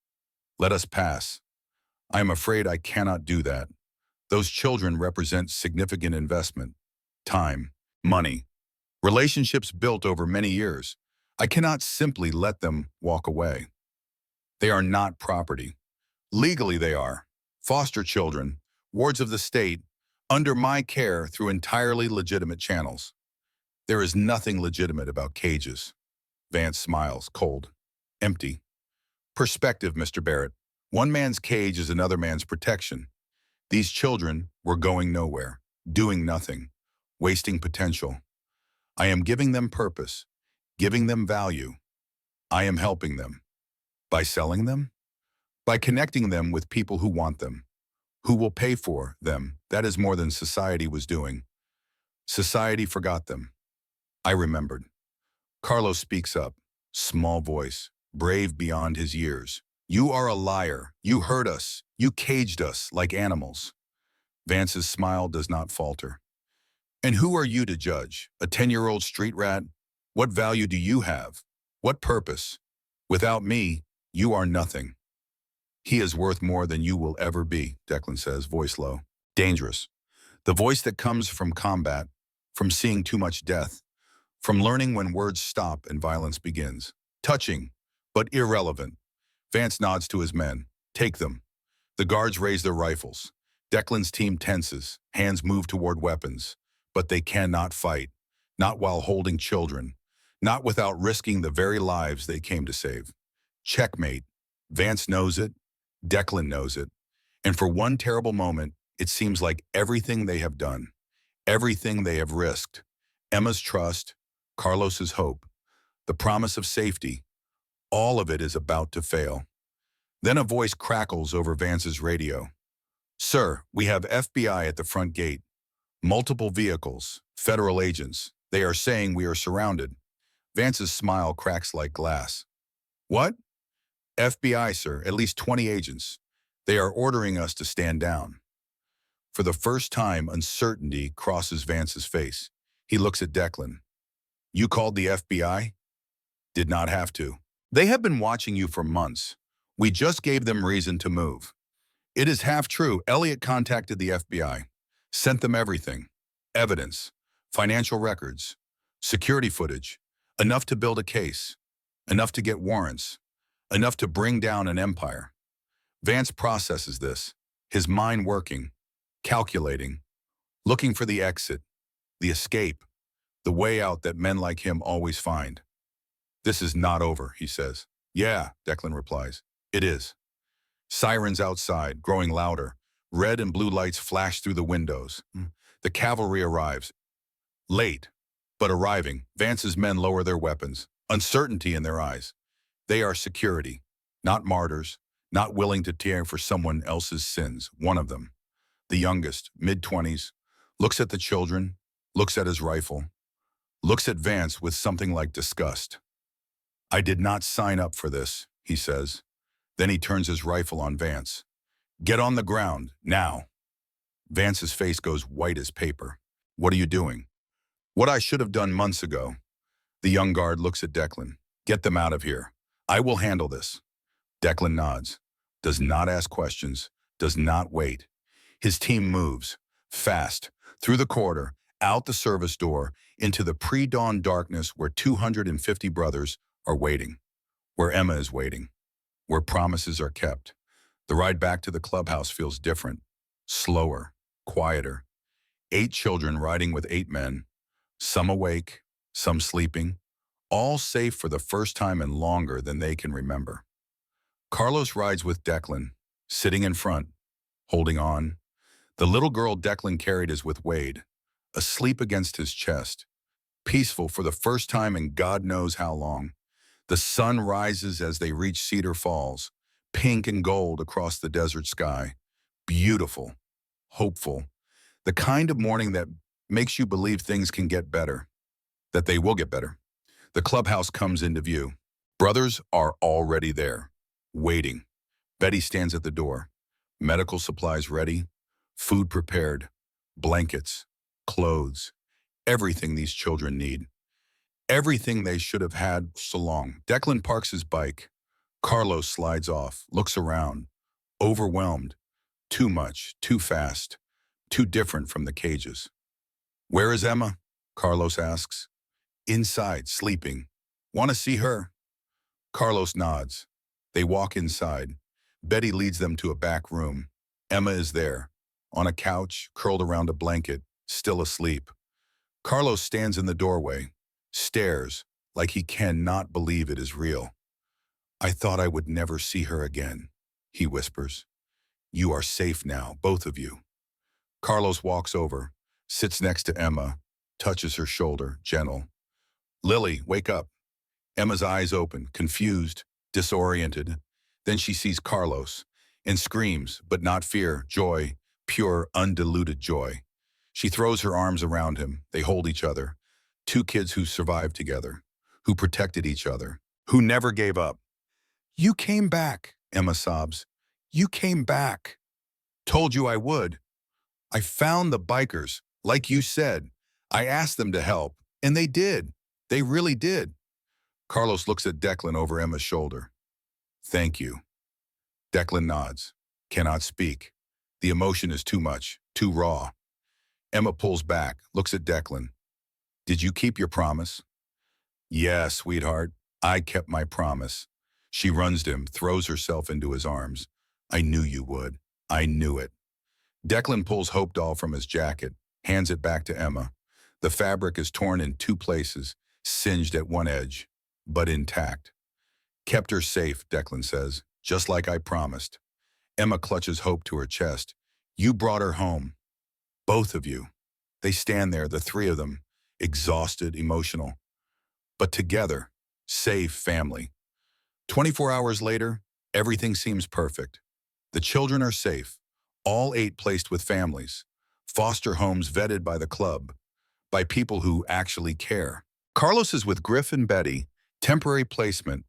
Let us pass. I am afraid I cannot do that. Those children represent significant investment. Time, money, relationships built over many years. I cannot simply let them walk away. They are not property. Legally they are. Foster children, wards of the state, under my care through entirely legitimate channels. There is nothing legitimate about cages. Vance smiles, cold, empty. Perspective, Mr. Barrett. One man's cage is another man's protection. These children were going nowhere, doing nothing, wasting potential. I am giving them purpose, giving them value. I am helping them. By selling them? By connecting them with people who want them, who will pay for them. That is more than society was doing. Society forgot them. I remembered. Carlos speaks up, small voice, brave beyond his years. You are a liar. You hurt us. You caged us like animals. Vance's smile does not falter. And who are you to judge? A 10-year-old street rat? What value do you have? What purpose? Without me, you are nothing. He is worth more than you will ever be, Declan says, voice low. Dangerous. The voice that comes from combat, from seeing too much death, from learning when words stop and violence begins. Touching, but irrelevant. Vance nods to his men. Take them. The guards raise their rifles. Declan's team tenses, hands move toward weapons. But they cannot fight, not while holding children, not without risking the very lives they came to save. Checkmate. Vance knows it. Declan knows it. And for one terrible moment, it seems like everything they have done, everything they have risked, Emma's trust, Carlos's hope, the promise of safety, all of it is about to fail. Then a voice crackles over Vance's radio. Sir, we have FBI at the front gate. Multiple vehicles, federal agents. They are saying we are surrounded. Vance's smile cracks like glass. What? FBI, sir, at least 20 agents. They are ordering us to stand down. For the first time, uncertainty crosses Vance's face. He looks at Declan. You called the FBI? Did not have to. They have been watching you for months. We just gave them reason to move. It is half true. Elliot contacted the FBI, sent them everything. Evidence, Financial records, security footage, enough to build a case, enough to get warrants, enough to bring down an empire. Vance processes this, his mind working, calculating, looking for the exit, the escape, the way out that men like him always find. This is not over, he says. Yeah, Declan replies. It is. Sirens outside, growing louder. Red and blue lights flash through the windows. The cavalry arrives. Late, but arriving. Vance's men lower their weapons, uncertainty in their eyes. They are security, not martyrs, not willing to tear for someone else's sins. One of them, the youngest, mid-20s, looks at the children, looks at his rifle, looks at Vance with something like disgust. I did not sign up for this, he says. Then he turns his rifle on Vance. Get on the ground, now. Vance's face goes white as paper. What are you doing? What I should have done months ago. The young guard looks at Declan. Get them out of here. I will handle this. Declan nods, does not ask questions, does not wait. His team moves, fast, through the corridor, out the service door, into the pre-dawn darkness where 250 brothers are waiting, where Emma is waiting, where promises are kept. The ride back to the clubhouse feels different, slower, quieter. 8 children riding with 8 men, some awake, some sleeping, all safe for the first time and longer than they can remember. Carlos rides with Declan, sitting in front, holding on. The little girl Declan carried is with Wade, asleep against his chest, peaceful for the first time in God knows how long. The sun rises as they reach Cedar Falls, pink and gold across the desert sky. Beautiful, hopeful, the kind of morning that makes you believe things can get better, that they will get better. The clubhouse comes into view. Brothers are already there, waiting. Betty stands at the door. Medical supplies ready, food prepared, blankets, clothes, everything these children need. Everything they should have had so long. Declan parks his bike. Carlos slides off, looks around, overwhelmed. Too much, too fast, too different from the cages. Where is Emma? Carlos asks. Inside, sleeping. Want to see her? Carlos nods. They walk inside. Betty leads them to a back room. Emma is there, on a couch, curled around a blanket, still asleep. Carlos stands in the doorway, stares like he cannot believe it is real. I thought I would never see her again, he whispers. You are safe now, both of you. Carlos walks over, sits next to Emma, touches her shoulder, gentle. Lily, wake up. Emma's eyes open, confused, disoriented. Then she sees Carlos and screams, but not fear, joy, pure, undiluted joy. She throws her arms around him. They hold each other. 2 kids who survived together, who protected each other, who never gave up. You came back, Emma sobs. You came back. Told you I would. I found the bikers, like you said. I asked them to help, and they did. They really did. Carlos looks at Declan over Emma's shoulder. Thank you. Declan nods, cannot speak. The emotion is too much, too raw. Emma pulls back, looks at Declan. Did you keep your promise? Yeah, sweetheart, I kept my promise. She runs to him, throws herself into his arms. I knew you would. I knew it. Declan pulls Hope doll from his jacket, hands it back to Emma. The fabric is torn in 2 places, singed at one edge, but intact. Kept her safe, Declan says, just like I promised. Emma clutches Hope to her chest. You brought her home. Both of you. They stand there, the 3 of them, exhausted, emotional. But together, safe family. 24 hours later, everything seems perfect. The children are safe, all 8 placed with families, foster homes vetted by the club, by people who actually care. Carlos is with Griff and Betty, temporary placement,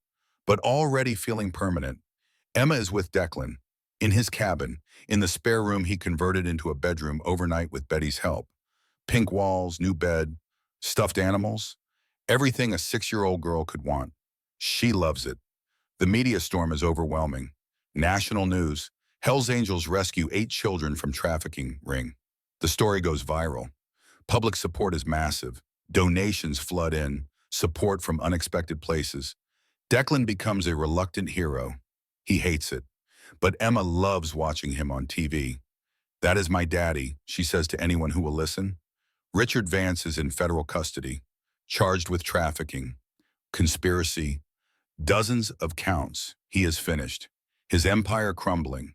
but already feeling permanent. Emma is with Declan, in his cabin, in the spare room he converted into a bedroom overnight with Betty's help. Pink walls, new bed, stuffed animals, everything a 6-year-old girl could want. She loves it. The media storm is overwhelming. National news, Hell's Angels rescue 8 children from trafficking ring. The story goes viral. Public support is massive. Donations flood in, support from unexpected places. Declan becomes a reluctant hero. He hates it. But Emma loves watching him on TV. "That is my daddy," she says to anyone who will listen. Richard Vance is in federal custody, charged with trafficking, conspiracy, dozens of counts. He is finished. His empire crumbling.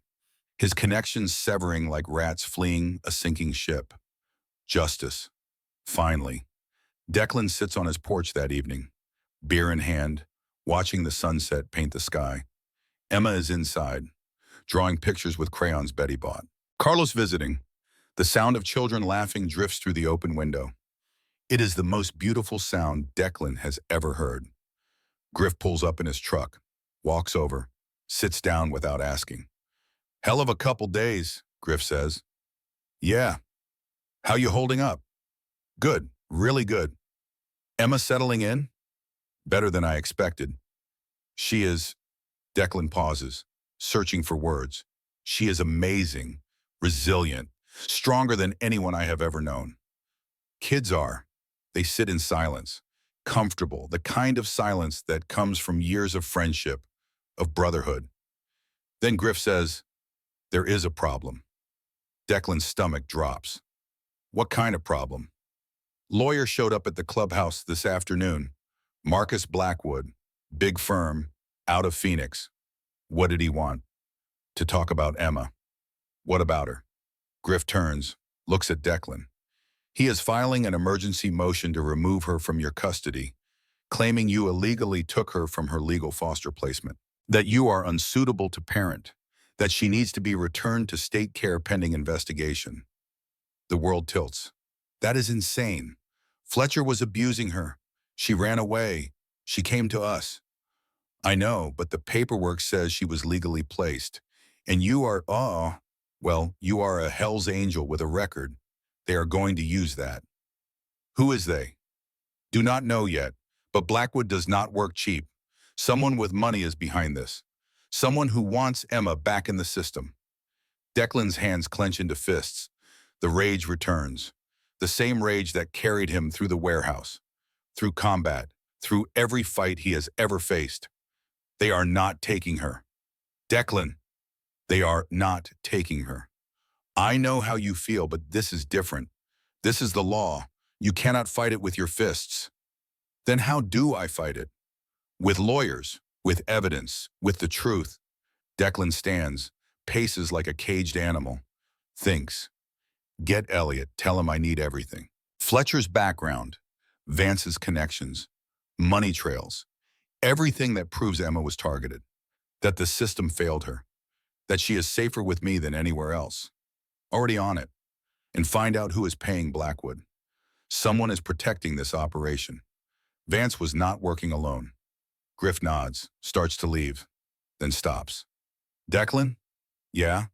His connections severing like rats fleeing a sinking ship. Justice. Finally. Declan sits on his porch that evening, beer in hand, watching the sunset paint the sky. Emma is inside, drawing pictures with crayons Betty bought. Carlos visiting. The sound of children laughing drifts through the open window. It is the most beautiful sound Declan has ever heard. Griff pulls up in his truck, walks over, sits down without asking. "Hell of a couple days," Griff says. "Yeah. How you holding up?" "Good, really good." "Emma settling in?" "Better than I expected." "She is..." Declan pauses, searching for words. "She is amazing, resilient, stronger than anyone I have ever known." Kids are. They sit in silence, comfortable, the kind of silence that comes from years of friendship, of brotherhood. Then Griff says, "There is a problem." Declan's stomach drops. "What kind of problem?" "Lawyer showed up at the clubhouse this afternoon. Marcus Blackwood, big firm, out of Phoenix." "What did he want?" "To talk about Emma." "What about her?" Griff turns, looks at Declan. "He is filing an emergency motion to remove her from your custody, claiming you illegally took her from her legal foster placement, that you are unsuitable to parent, that she needs to be returned to state care pending investigation." The world tilts. That is insane. Fletcher was abusing her. She ran away. She came to us. "I know, but the paperwork says she was legally placed. And you are, well, you are a Hell's Angel with a record. They are going to use that." "Who is they?" "Do not know yet, but Blackwood does not work cheap. Someone with money is behind this. Someone who wants Emma back in the system." Declan's hands clench into fists. The rage returns. The same rage that carried him through the warehouse, through combat, through every fight he has ever faced. They are not taking her. Declan, they are not taking her. I know how you feel, but this is different. This is the law. You cannot fight it with your fists. Then how do I fight it? With lawyers, with evidence, with the truth. Declan stands, paces like a caged animal, thinks. Get Elliot, tell him I need everything. Fletcher's background, Vance's connections, money trails, everything that proves Emma was targeted, that the system failed her, that she is safer with me than anywhere else. Already on it. And find out who is paying Blackwood. Someone is protecting this operation. Vance was not working alone. Griff nods, starts to leave, then stops. Declan? Yeah?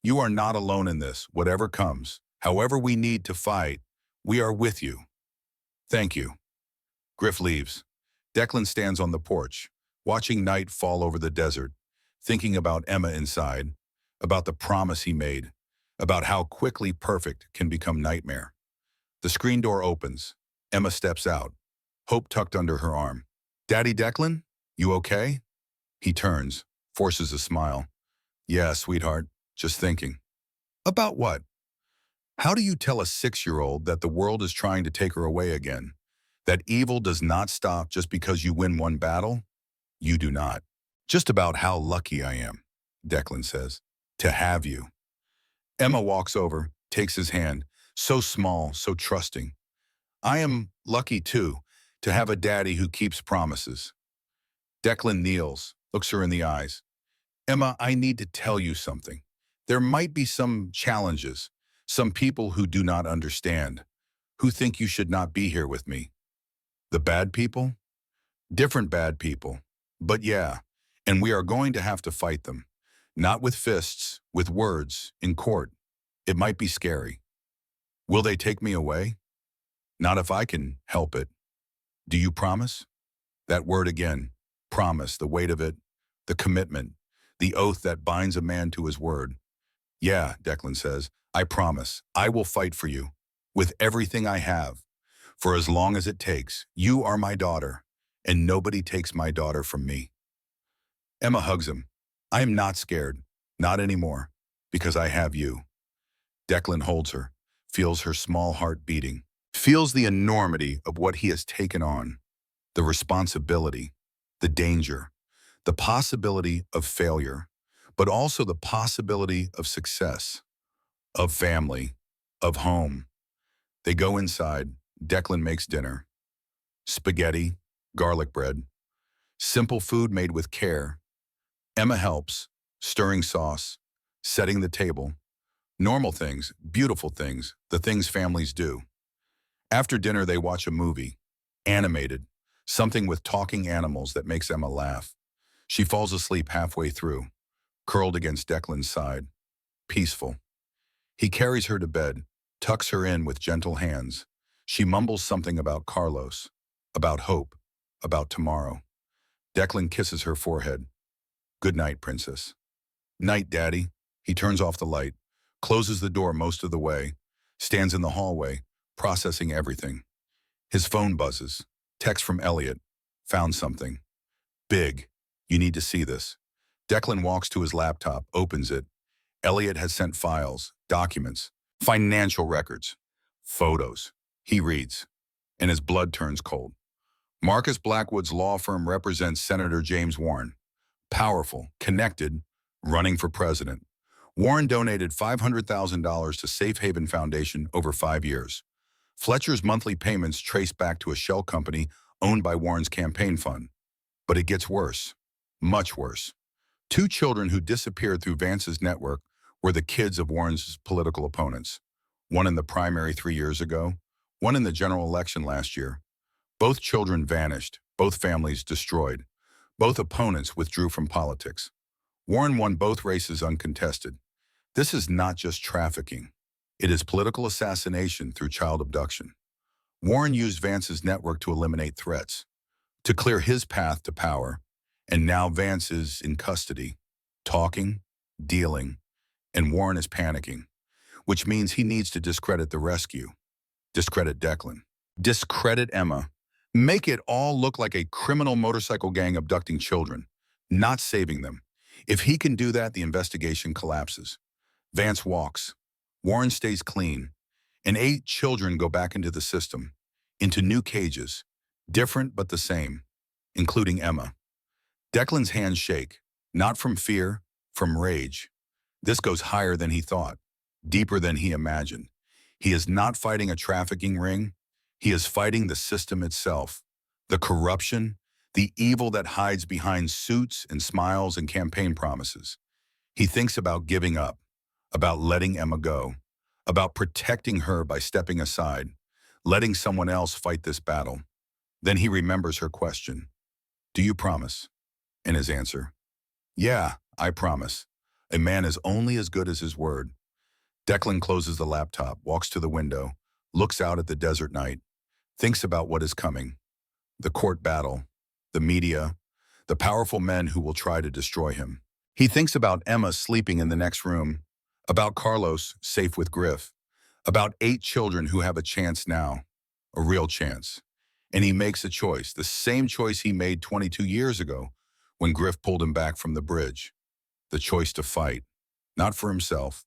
You are not alone in this, whatever comes. However we need to fight, we are with you. Thank you. Griff leaves. Declan stands on the porch, watching night fall over the desert, thinking about Emma inside, about the promise he made, about how quickly perfect can become nightmare. The screen door opens. Emma steps out, hope tucked under her arm. Daddy Declan, you okay? He turns, forces a smile. Yeah, sweetheart, just thinking. About what? How do you tell a 6-year-old that the world is trying to take her away again? That evil does not stop just because you win one battle? You do not. Just about how lucky I am, Declan says, to have you. Emma walks over, takes his hand, so small, so trusting. I am lucky, too, to have a daddy who keeps promises. Declan kneels, looks her in the eyes. Emma, I need to tell you something. There might be some challenges, some people who do not understand, who think you should not be here with me. The bad people? Different bad people. But yeah, and we are going to have to fight them. Not with fists, with words, in court. It might be scary. Will they take me away? Not if I can help it. Do you promise? That word again, promise, the weight of it, the commitment, the oath that binds a man to his word. Yeah, Declan says, I promise. I will fight for you. with everything I have, for as long as it takes. You are my daughter, and nobody takes my daughter from me. Emma hugs him. I am not scared, not anymore, because I have you. Declan holds her, feels her small heart beating, feels the enormity of what he has taken on, the responsibility, the danger, the possibility of failure, but also the possibility of success, of family, of home. They go inside. Declan makes dinner. Spaghetti, garlic bread, simple food made with care. Emma helps, stirring sauce, setting the table. Normal things, beautiful things, the things families do. After dinner, they watch a movie, animated, something with talking animals that makes Emma laugh. She falls asleep halfway through, curled against Declan's side, peaceful. He carries her to bed, tucks her in with gentle hands. She mumbles something about Carlos, about hope, about tomorrow. Declan kisses her forehead. Good night, princess. Night, Daddy. He turns off the light, closes the door most of the way, stands in the hallway, processing everything. His phone buzzes. Text from Elliot. Found something. Big. You need to see this. Declan walks to his laptop, opens it. Elliot has sent files, documents, financial records, photos. He reads, and his blood turns cold. Marcus Blackwood's law firm represents Senator James Warren. Powerful, connected, running for president. Warren donated $500,000 to Safe Haven Foundation over 5 years. Fletcher's monthly payments trace back to a shell company owned by Warren's campaign fund. But it gets worse, much worse. 2 children who disappeared through Vance's network were the kids of Warren's political opponents. One in the primary 3 years ago, one in the general election last year. Both children vanished, both families destroyed. Both opponents withdrew from politics. Warren won both races uncontested. This is not just trafficking. It is political assassination through child abduction. Warren used Vance's network to eliminate threats, to clear his path to power, and now Vance is in custody, talking, dealing, and Warren is panicking, which means he needs to discredit the rescue, discredit Declan, discredit Emma, make it all look like a criminal motorcycle gang abducting children, not saving them. If he can do that, the investigation collapses. Vance walks. Warren stays clean. And 8 children go back into the system, into new cages, different but the same, including Emma. Declan's hands shake, not from fear, from rage. This goes higher than he thought, deeper than he imagined. He is not fighting a trafficking ring. He is fighting the system itself, the corruption, the evil that hides behind suits and smiles and campaign promises. He thinks about giving up, about letting Emma go, about protecting her by stepping aside, letting someone else fight this battle. Then he remembers her question, "Do you promise?" And his answer, "Yeah, I promise. A man is only as good as his word." Declan closes the laptop, walks to the window, looks out at the desert night, thinks about what is coming. The court battle, the media, the powerful men who will try to destroy him. He thinks about Emma sleeping in the next room, about Carlos safe with Griff, about 8 children who have a chance now, a real chance. And he makes a choice, the same choice he made 22 years ago when Griff pulled him back from the bridge. The choice to fight, not for himself.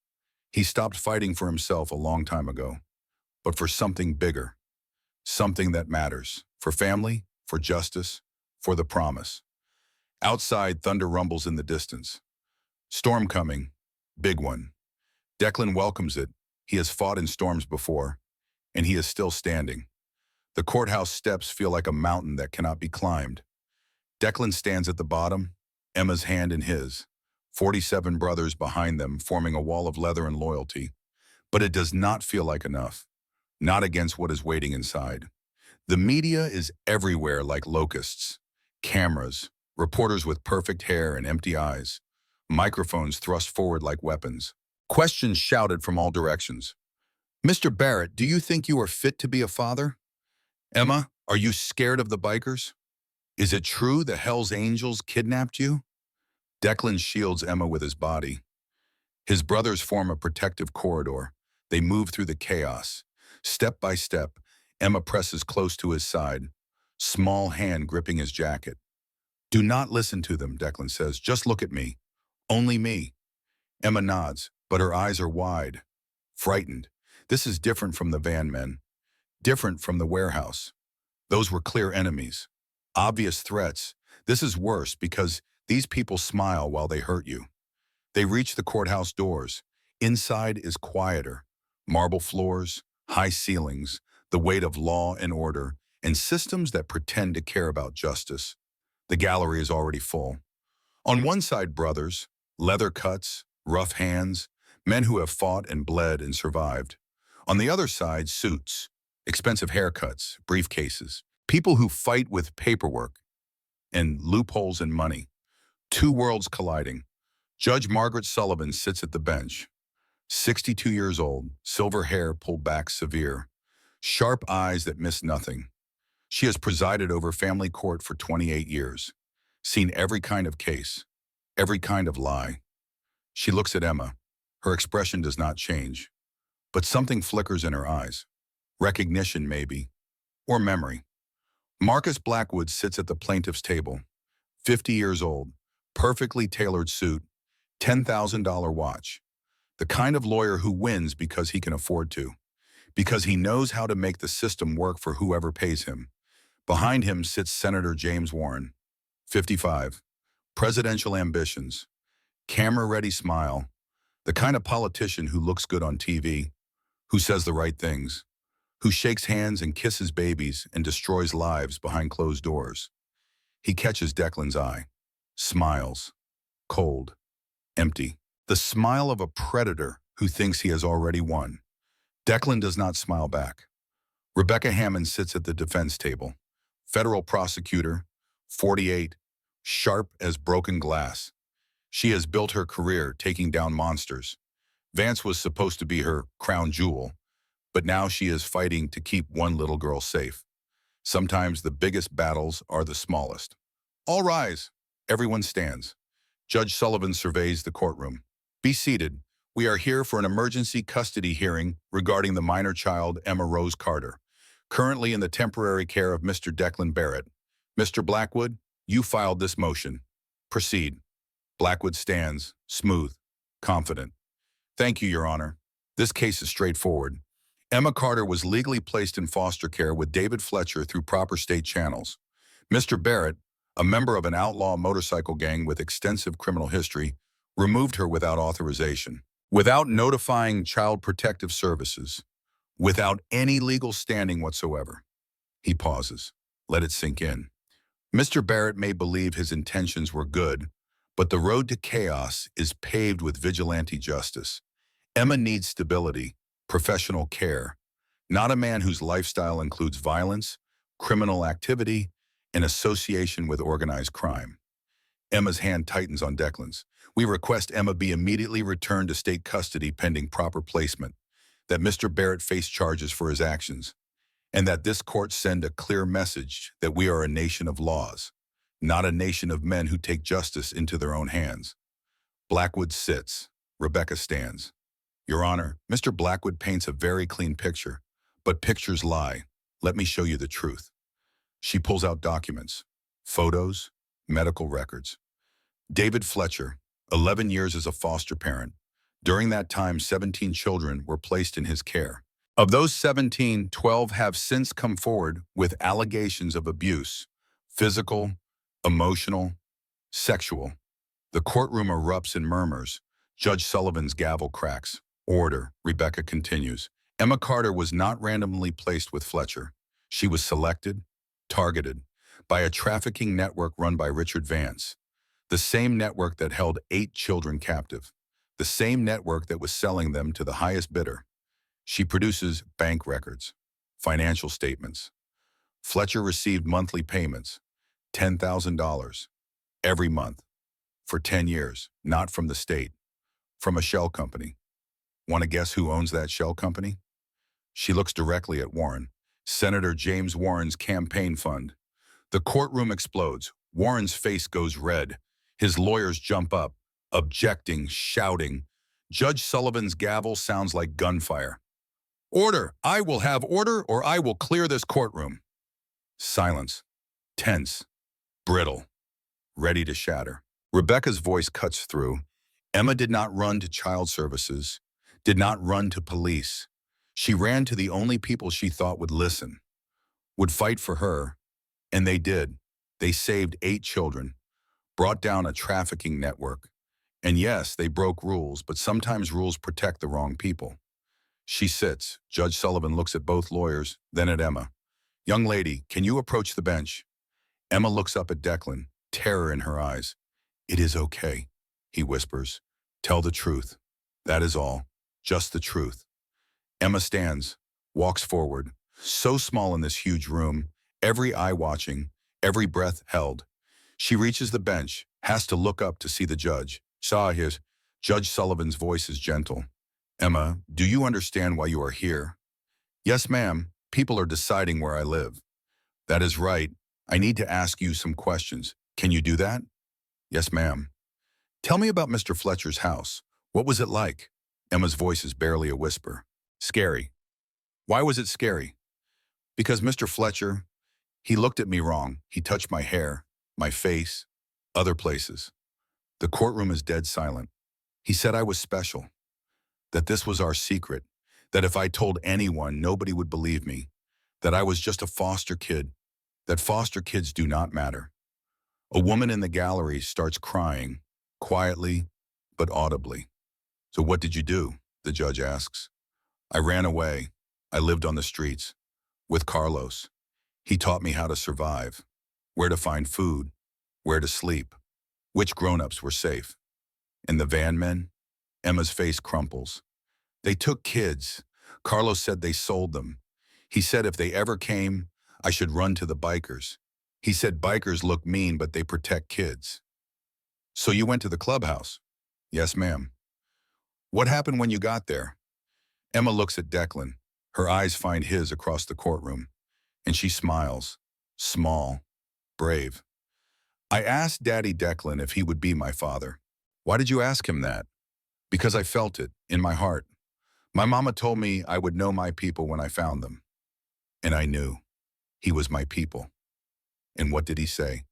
He stopped fighting for himself a long time ago, but for something bigger, something that matters, for family, for justice, for the promise. Outside, thunder rumbles in the distance. Storm coming, big one. Declan welcomes it. He has fought in storms before, and he is still standing. The courthouse steps feel like a mountain that cannot be climbed. Declan stands at the bottom, Emma's hand in his, 47 brothers behind them forming a wall of leather and loyalty. But it does not feel like enough, not against what is waiting inside. The media is everywhere like locusts, cameras, reporters with perfect hair and empty eyes, microphones thrust forward like weapons, questions shouted from all directions. "Mr. Barrett, do you think you are fit to be a father? Emma, are you scared of the bikers? Is it true the Hell's Angels kidnapped you?" Declan shields Emma with his body. His brothers form a protective corridor. They move through the chaos, Step by step, Emma presses close to his side, small hand gripping his jacket. Do not listen to them, Declan says. Just look at me. Only me. Emma nods, but her eyes are wide, frightened. This is different from the van men, different from the warehouse. Those were clear enemies, obvious threats. This is worse because these people smile while they hurt you. They reach the courthouse doors. Inside is quieter. Marble floors, high ceilings, the weight of law and order, and systems that pretend to care about justice. The gallery is already full. On one side, brothers, leather cuts, rough hands, men who have fought and bled and survived. On the other side, suits, expensive haircuts, briefcases, people who fight with paperwork and loopholes and money. Two worlds colliding. Judge Margaret Sullivan sits at the bench. 62 years old, silver hair pulled back severe, sharp eyes that miss nothing. She has presided over family court for 28 years, seen every kind of case, every kind of lie. She looks at Emma. Her expression does not change, but something flickers in her eyes. Recognition, maybe, or memory. Marcus Blackwood sits at the plaintiff's table, 50 years old, perfectly tailored suit, $10,000 watch. The kind of lawyer who wins because he can afford to, because he knows how to make the system work for whoever pays him. Behind him sits Senator James Warren, 55, presidential ambitions, camera-ready smile, the kind of politician who looks good on TV, who says the right things, who shakes hands and kisses babies and destroys lives behind closed doors. He catches Declan's eye, smiles, cold, empty. The smile of a predator who thinks he has already won. Declan does not smile back. Rebecca Hammond sits at the defense table. Federal prosecutor, 48, sharp as broken glass. She has built her career taking down monsters. Vance was supposed to be her crown jewel, but now she is fighting to keep one little girl safe. Sometimes the biggest battles are the smallest. All rise. Everyone stands. Judge Sullivan surveys the courtroom. Be seated. We are here for an emergency custody hearing regarding the minor child Emma Rose Carter, currently in the temporary care of Mr. Declan Barrett. Mr. Blackwood, you filed this motion. Proceed. Blackwood stands, smooth, confident. Thank you, Your Honor. This case is straightforward. Emma Carter was legally placed in foster care with David Fletcher through proper state channels. Mr. Barrett, a member of an outlaw motorcycle gang with extensive criminal history, removed her without authorization, without notifying Child Protective Services, without any legal standing whatsoever. He pauses. Let it sink in. Mr. Barrett may believe his intentions were good, but the road to chaos is paved with vigilante justice. Emma needs stability, professional care, not a man whose lifestyle includes violence, criminal activity, and association with organized crime. Emma's hand tightens on Declan's. We request Emma be immediately returned to state custody pending proper placement, that Mr. Barrett face charges for his actions, and that this court send a clear message that we are a nation of laws, not a nation of men who take justice into their own hands. Blackwood sits. Rebecca stands. Your Honor, Mr. Blackwood paints a very clean picture, but pictures lie. Let me show you the truth. She pulls out documents, photos, medical records. David Fletcher, 11 years as a foster parent. During that time, 17 children were placed in his care. Of those 17, 12 have since come forward with allegations of abuse, physical, emotional, sexual. The courtroom erupts in murmurs. Judge Sullivan's gavel cracks. Order, Rebecca continues. Emma Carter was not randomly placed with Fletcher. She was selected, targeted, by a trafficking network run by Richard Vance, the same network that held 8 children captive, the same network that was selling them to the highest bidder. She produces bank records, financial statements. Fletcher received monthly payments, $10,000, every month, for 10 years, not from the state, from a shell company. Want to guess who owns that shell company? She looks directly at Warren, Senator James Warren's campaign fund. The courtroom explodes. Warren's face goes red. His lawyers jump up, objecting, shouting. Judge Sullivan's gavel sounds like gunfire. Order! I will have order or I will clear this courtroom. Silence. Tense. Brittle. Ready to shatter. Rebecca's voice cuts through. Emma did not run to child services, did not run to police. She ran to the only people she thought would listen, would fight for her, and they did. They saved 8 children, brought down a trafficking network. And yes, they broke rules, but sometimes rules protect the wrong people. She sits. Judge Sullivan looks at both lawyers, then at Emma. Young lady, can you approach the bench? Emma looks up at Declan, terror in her eyes. It is okay, he whispers. Tell the truth. That is all. Just the truth. Emma stands, walks forward, so small in this huge room, every eye watching, every breath held. She reaches the bench, has to look up to see the judge. His. Judge Sullivan's voice is gentle. Emma, do you understand why you are here? Yes, ma'am. People are deciding where I live. That is right. I need to ask you some questions. Can you do that? Yes, ma'am. Tell me about Mr. Fletcher's house. What was it like? Emma's voice is barely a whisper. Scary. Why was it scary? Because Mr. Fletcher, he looked at me wrong. He touched my hair, my face, other places. The courtroom is dead silent. He said I was special, that this was our secret, that if I told anyone, nobody would believe me, that I was just a foster kid, that foster kids do not matter. A woman in the gallery starts crying, quietly but audibly. So what did you do? The judge asks. I ran away. I lived on the streets. With Carlos. He taught me how to survive, where to find food, where to sleep, which grown-ups were safe. And the van men? Emma's face crumples. They took kids. Carlos said they sold them. He said if they ever came, I should run to the bikers. He said bikers look mean, but they protect kids. So you went to the clubhouse? Yes, ma'am. What happened when you got there? Emma looks at Declan. Her eyes find his across the courtroom, and she smiles, small, brave. I asked Daddy Declan if he would be my father. Why did you ask him that? Because I felt it, in my heart. My mama told me I would know my people when I found them. And I knew. He was my people. And what did he say?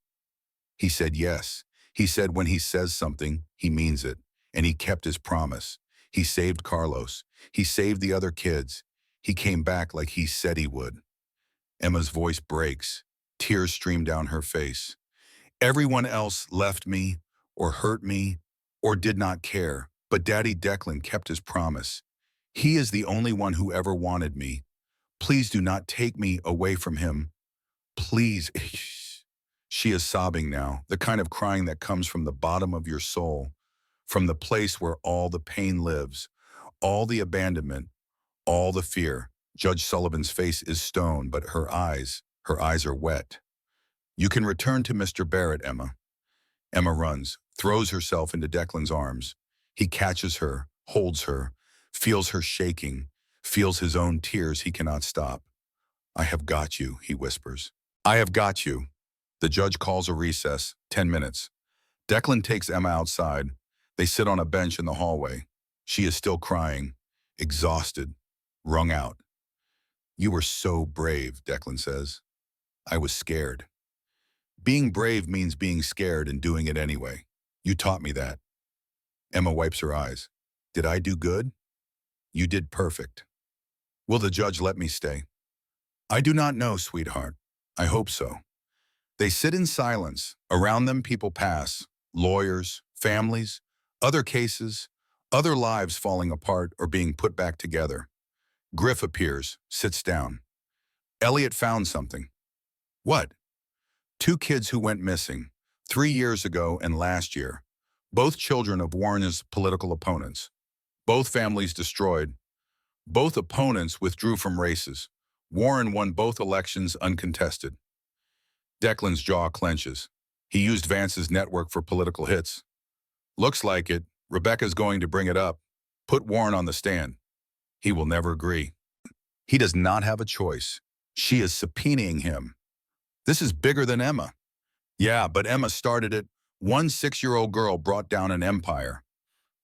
He said yes. He said when he says something, he means it. And he kept his promise. He saved Carlos. He saved the other kids. He came back like he said he would. Emma's voice breaks. Tears stream down her face. Everyone else left me, or hurt me, or did not care. But Daddy Declan kept his promise. He is the only one who ever wanted me. Please do not take me away from him. Please. She is sobbing now, the kind of crying that comes from the bottom of your soul, from the place where all the pain lives, all the abandonment, all the fear. Judge Sullivan's face is stone, but her eyes are wet. You can return to Mr. Barrett, Emma. Emma runs, throws herself into Declan's arms. He catches her, holds her, feels her shaking, feels his own tears he cannot stop. I have got you, he whispers. I have got you. The judge calls a recess, 10 minutes. Declan takes Emma outside. They sit on a bench in the hallway. She is still crying, exhausted, wrung out. You were so brave, Declan says. I was scared. Being brave means being scared and doing it anyway. You taught me that. Emma wipes her eyes. Did I do good? You did perfect. Will the judge let me stay? I do not know, sweetheart. I hope so. They sit in silence. Around them, people pass. Lawyers, families, other cases, other lives falling apart or being put back together. Griff appears, sits down. Elliot found something. What? 2 kids who went missing, 3 years ago and last year. Both children of Warren's political opponents. Both families destroyed. Both opponents withdrew from races. Warren won both elections uncontested. Declan's jaw clenches. He used Vance's network for political hits. Looks like it. Rebecca's going to bring it up. Put Warren on the stand. He will never agree. He does not have a choice. She is subpoenaing him. This is bigger than Emma. Yeah, but Emma started it. One 6-year-old girl brought down an empire.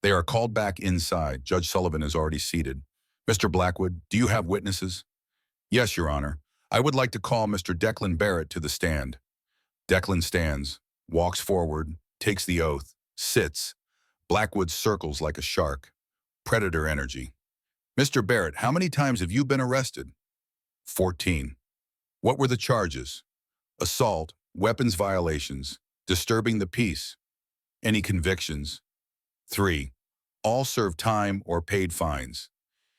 They are called back inside. Judge Sullivan is already seated. Mr. Blackwood, do you have witnesses? Yes, Your Honor. I would like to call Mr. Declan Barrett to the stand. Declan stands, walks forward, takes the oath, sits. Blackwood circles like a shark. Predator energy. Mr. Barrett, how many times have you been arrested? 14. What were the charges? Assault, weapons violations, disturbing the peace. Any convictions? 3. All served time or paid fines.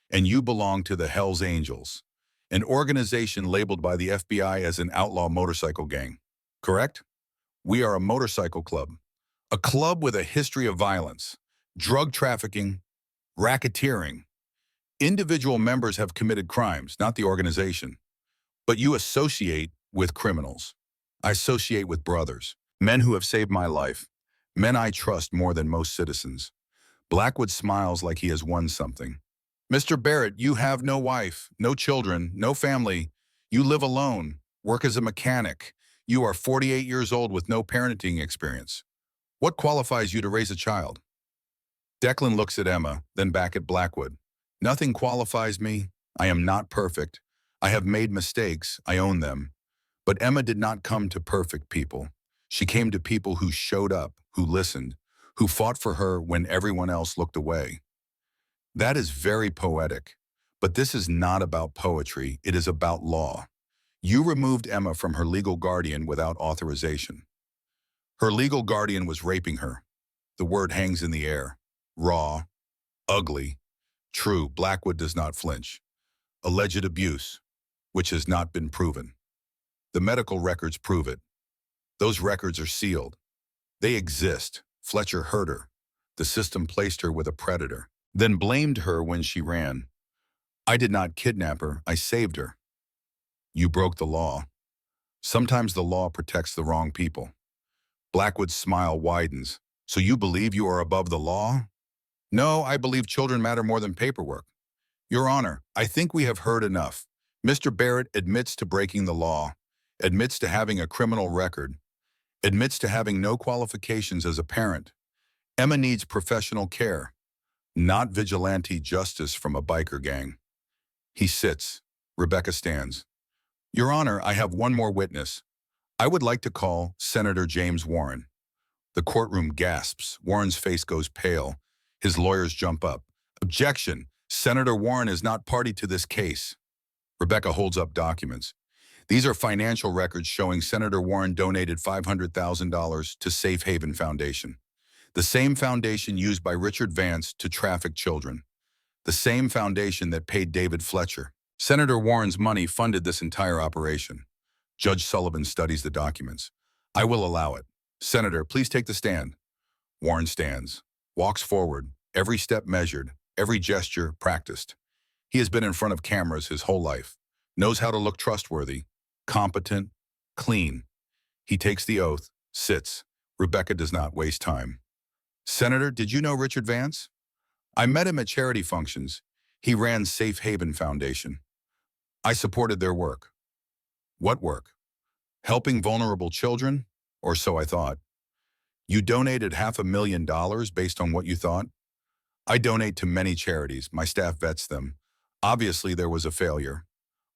And you belong to the Hells Angels, an organization labeled by the FBI as an outlaw motorcycle gang. Correct? We are a motorcycle club. A club with a history of violence, drug trafficking, racketeering. Individual members have committed crimes, not the organization. But you associate with criminals. I associate with brothers, men who have saved my life, men I trust more than most citizens. Blackwood smiles like he has won something. Mr. Barrett, you have no wife, no children, no family. You live alone, work as a mechanic. You are 48 years old with no parenting experience. What qualifies you to raise a child? Declan looks at Emma, then back at Blackwood. Nothing qualifies me. I am not perfect. I have made mistakes. I own them. But Emma did not come to perfect people. She came to people who showed up, who listened, who fought for her when everyone else looked away. That is very poetic. But this is not about poetry. It is about law. You removed Emma from her legal guardian without authorization. Her legal guardian was raping her. The word hangs in the air. Raw, ugly, true. Blackwood does not flinch. Alleged abuse, which has not been proven. The medical records prove it. Those records are sealed. They exist. Fletcher hurt her. The system placed her with a predator, then blamed her when she ran. I did not kidnap her. I saved her. You broke the law. Sometimes the law protects the wrong people. Blackwood's smile widens. So you believe you are above the law? No, I believe children matter more than paperwork. Your Honor, I think we have heard enough. Mr. Barrett admits to breaking the law, admits to having a criminal record, admits to having no qualifications as a parent. Emma needs professional care, not vigilante justice from a biker gang. He sits. Rebecca stands. Your Honor, I have one more witness. I would like to call Senator James Warren. The courtroom gasps. Warren's face goes pale. His lawyers jump up. Objection. Senator Warren is not party to this case. Rebecca holds up documents. These are financial records showing Senator Warren donated $500,000 to Safe Haven Foundation, the same foundation used by Richard Vance to traffic children, the same foundation that paid David Fletcher. Senator Warren's money funded this entire operation. Judge Sullivan studies the documents. I will allow it. Senator, please take the stand. Warren stands, walks forward, every step measured, every gesture practiced. He has been in front of cameras his whole life, knows how to look trustworthy, competent, clean. He takes the oath, sits. Rebecca does not waste time. Senator, did you know Richard Vance? I met him at charity functions. He ran Safe Haven Foundation. I supported their work. What work? Helping vulnerable children? Or so I thought. You donated $500,000 based on what you thought? I donate to many charities. My staff vets them. Obviously, there was a failure.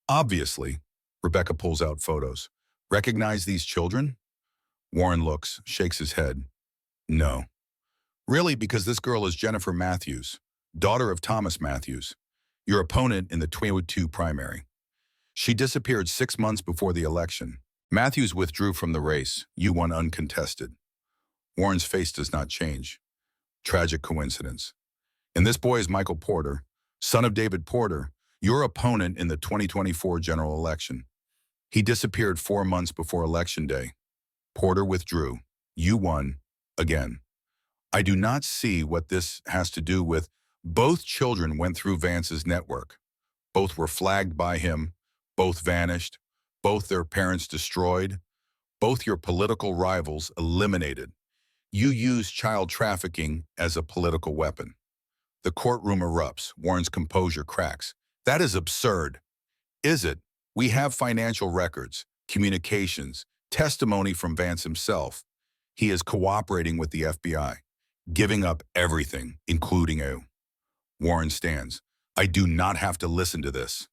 Obviously. Rebecca pulls out photos. Recognize these children? Warren looks, shakes his head. No. Really, because this girl is Jennifer Matthews, daughter of Thomas Matthews, your opponent in the 2022 primary. She disappeared 6 months before the election. Matthews withdrew from the race. You won uncontested. Warren's face does not change. Tragic coincidence. And this boy is Michael Porter, son of David Porter, your opponent in the 2024 general election. He disappeared 4 months before Election Day. Porter withdrew. You won, again. I do not see what this has to do with both children went through Vance's network. Both were flagged by him, both vanished, both their parents destroyed, both your political rivals eliminated. You used child trafficking as a political weapon. The courtroom erupts. Warren's composure cracks. That is absurd. Is it? We have financial records, communications, testimony from Vance himself. He is cooperating with the FBI, giving up everything, including you. Warren stands. I do not have to listen to this.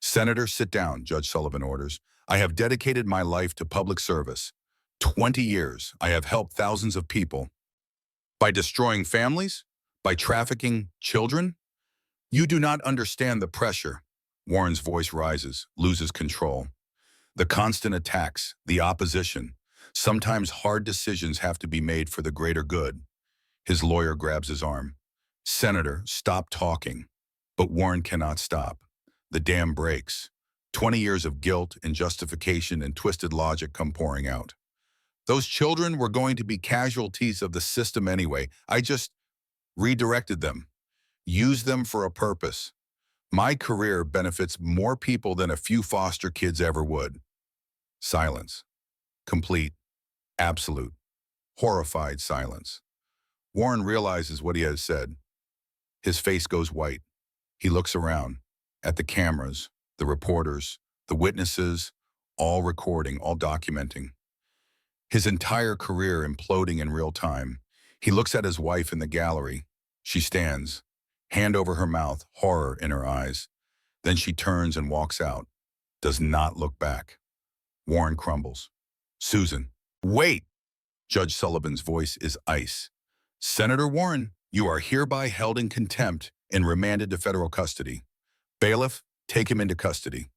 Senator, sit down, Judge Sullivan orders. I have dedicated my life to public service. 20 years, I have helped thousands of people. By destroying families? By trafficking children? You do not understand the pressure. Warren's voice rises, loses control. The constant attacks, the opposition. Sometimes hard decisions have to be made for the greater good. His lawyer grabs his arm. Senator, stop talking. But Warren cannot stop. The dam breaks. 20 years of guilt and justification and twisted logic come pouring out. Those children were going to be casualties of the system anyway. I just redirected them, used them for a purpose. My career benefits more people than a few foster kids ever would. Silence. Complete. Absolute. Horrified silence. Warren realizes what he has said. His face goes white. He looks around, at the cameras, the reporters, the witnesses, all recording, all documenting. His entire career imploding in real time. He looks at his wife in the gallery. She stands, hand over her mouth, horror in her eyes. Then she turns and walks out, does not look back. Warren crumbles. Susan, wait! Judge Sullivan's voice is ice. Senator Warren, you are hereby held in contempt and remanded to federal custody. Bailiff, take him into custody.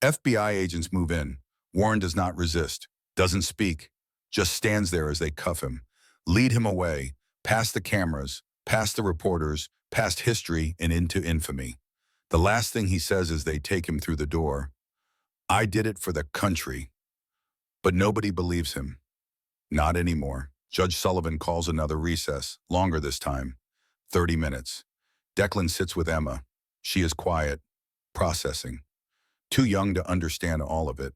FBI agents move in. Warren does not resist, doesn't speak, just stands there as they cuff him, lead him away, past the cameras, past the reporters, past history and into infamy. The last thing he says as they take him through the door, I did it for the country. But nobody believes him. Not anymore. Judge Sullivan calls another recess, longer this time, 30 minutes. Declan sits with Emma. She is quiet, processing. Too young to understand all of it,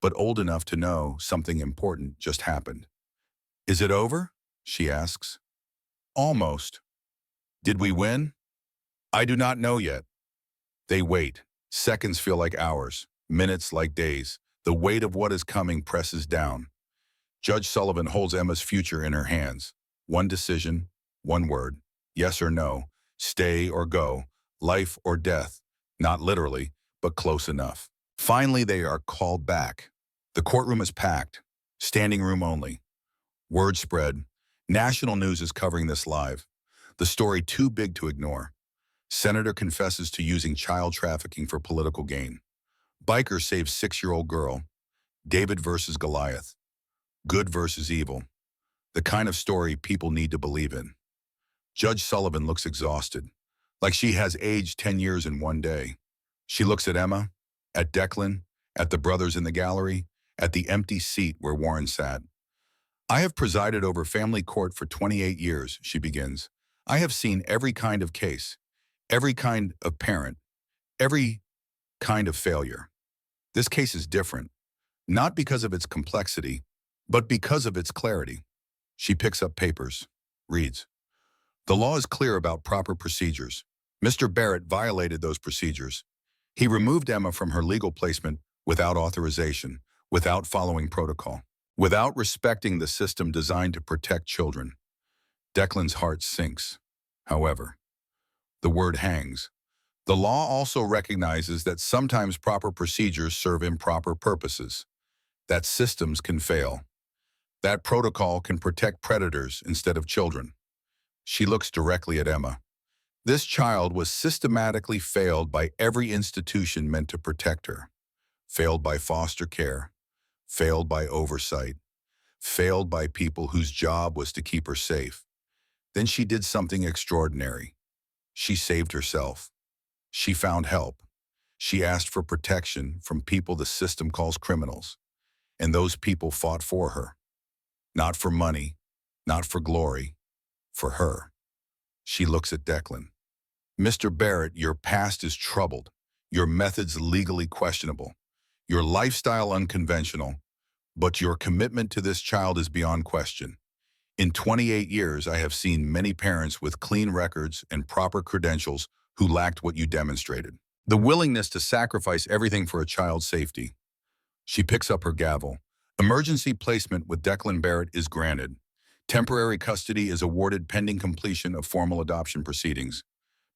but old enough to know something important just happened. Is it over? She asks. Almost. Did we win? I do not know yet. They wait. Seconds feel like hours, minutes like days. The weight of what is coming presses down. Judge Sullivan holds Emma's future in her hands. One decision, one word, yes or no, stay or go, life or death, not literally, but close enough. Finally, they are called back. The courtroom is packed, standing room only. Word spread. National news is covering this live. The story too big to ignore. Senator confesses to using child trafficking for political gain. Biker saves 6-year-old girl. David versus Goliath. Good versus evil. The kind of story people need to believe in. Judge Sullivan looks exhausted, like she has aged 10 years in one day. She looks at Emma, at Declan, at the brothers in the gallery, at the empty seat where Warren sat. I have presided over family court for 28 years, she begins. I have seen every kind of case, every kind of parent, every kind of failure. This case is different, not because of its complexity, but because of its clarity. She picks up papers, reads. The law is clear about proper procedures. Mr. Barrett violated those procedures. He removed Emma from her legal placement without authorization, without following protocol, without respecting the system designed to protect children. Declan's heart sinks. However, the word hangs. The law also recognizes that sometimes proper procedures serve improper purposes, that systems can fail, that protocol can protect predators instead of children. She looks directly at Emma. This child was systematically failed by every institution meant to protect her. Failed by foster care, failed by oversight, failed by people whose job was to keep her safe. Then she did something extraordinary. She saved herself. She found help. She asked for protection from people the system calls criminals. And those people fought for her. Not for money, not for glory, for her. She looks at Declan. Mr. Barrett, your past is troubled. Your methods legally questionable. Your lifestyle unconventional. But your commitment to this child is beyond question. In 28 years, I have seen many parents with clean records and proper credentials who lacked what you demonstrated. The willingness to sacrifice everything for a child's safety. She picks up her gavel. Emergency placement with Declan Barrett is granted. Temporary custody is awarded pending completion of formal adoption proceedings.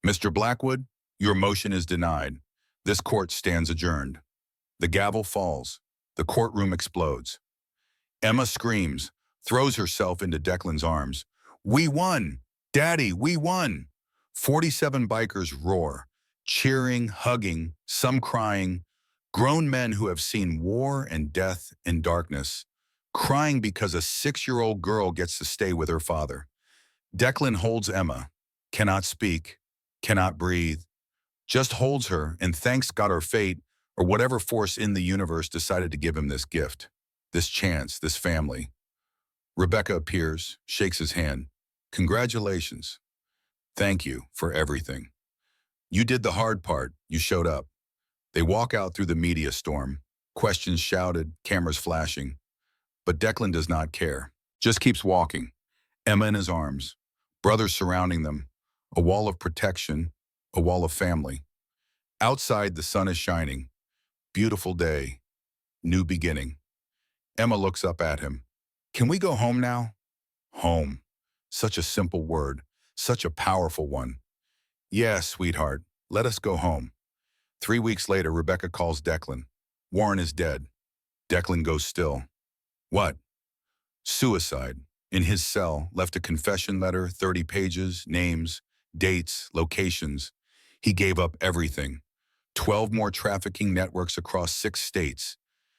Mr. Blackwood, Your motion is denied. This court stands adjourned. The gavel falls. The courtroom explodes. Emma screams, throws herself into Declan's arms. We won! Daddy, we won! 47 bikers roar, cheering, hugging, some crying. Grown men who have seen war and death and darkness, crying because a 6-year-old girl gets to stay with her father. Declan holds Emma, cannot speak, cannot breathe, just holds her and thanks God or fate or whatever force in the universe decided to give him this gift, this chance, this family. Rebecca appears, shakes his hand. Congratulations. Thank you for everything. You did the hard part. You showed up. They walk out through the media storm, questions shouted, cameras flashing. But Declan does not care, just keeps walking. Emma in his arms, brothers surrounding them, a wall of protection, a wall of family. Outside, the sun is shining. Beautiful day, new beginning. Emma looks up at him. Can we go home now? Home. Such a simple word, such a powerful one. Yes, sweetheart, let us go home. 3 weeks later, Rebecca calls Declan. Warren is dead. Declan goes still. What? Suicide. In his cell, left a confession letter, 30 pages, names, dates, locations. He gave up everything. 12 more trafficking networks across 6 states.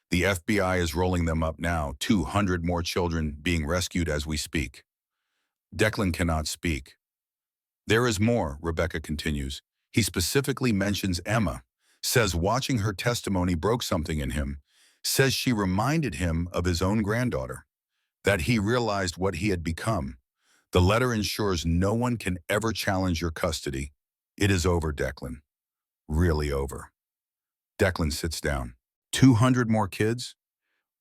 The FBI is rolling them up now, 200 more children being rescued as we speak. Declan cannot speak. There is more, Rebecca continues. He specifically mentions Emma, says watching her testimony broke something in him, says she reminded him of his own granddaughter, that he realized what he had become. The letter ensures no one can ever challenge your custody. It is over, Declan. Really over. Declan sits down. 200 more kids?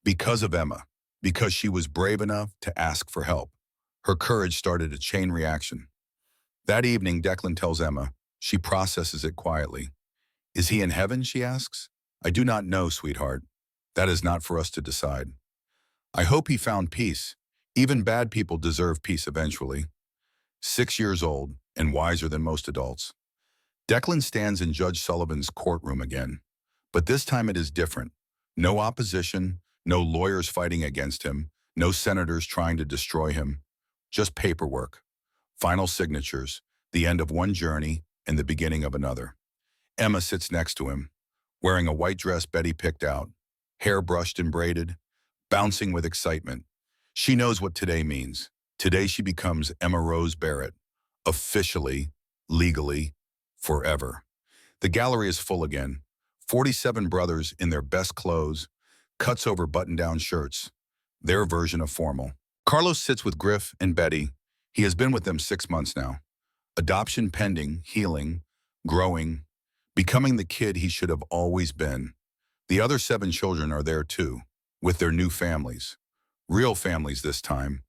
Because of Emma, because she was brave enough to ask for help. Her courage started a chain reaction. That evening, Declan tells Emma. She processes it quietly. Is he in heaven, she asks. I do not know, sweetheart. That is not for us to decide. I hope he found peace. Even bad people deserve peace eventually. 6 years old and wiser than most adults. Declan stands in Judge Sullivan's courtroom again. But this time it is different. No opposition, no lawyers fighting against him, no senators trying to destroy him. Just paperwork. Final signatures, the end of one journey and the beginning of another. Emma sits next to him, wearing a white dress Betty picked out, hair brushed and braided, bouncing with excitement. She knows what today means. Today she becomes Emma Rose Barrett, officially, legally, forever. The gallery is full again. 47 brothers in their best clothes, cuts over button-down shirts, their version of formal. Carlos sits with Griff and Betty. He has been with them 6 months now. Adoption pending, healing, growing, becoming the kid he should have always been. The other 7 children are there too, with their new families. Real families this time.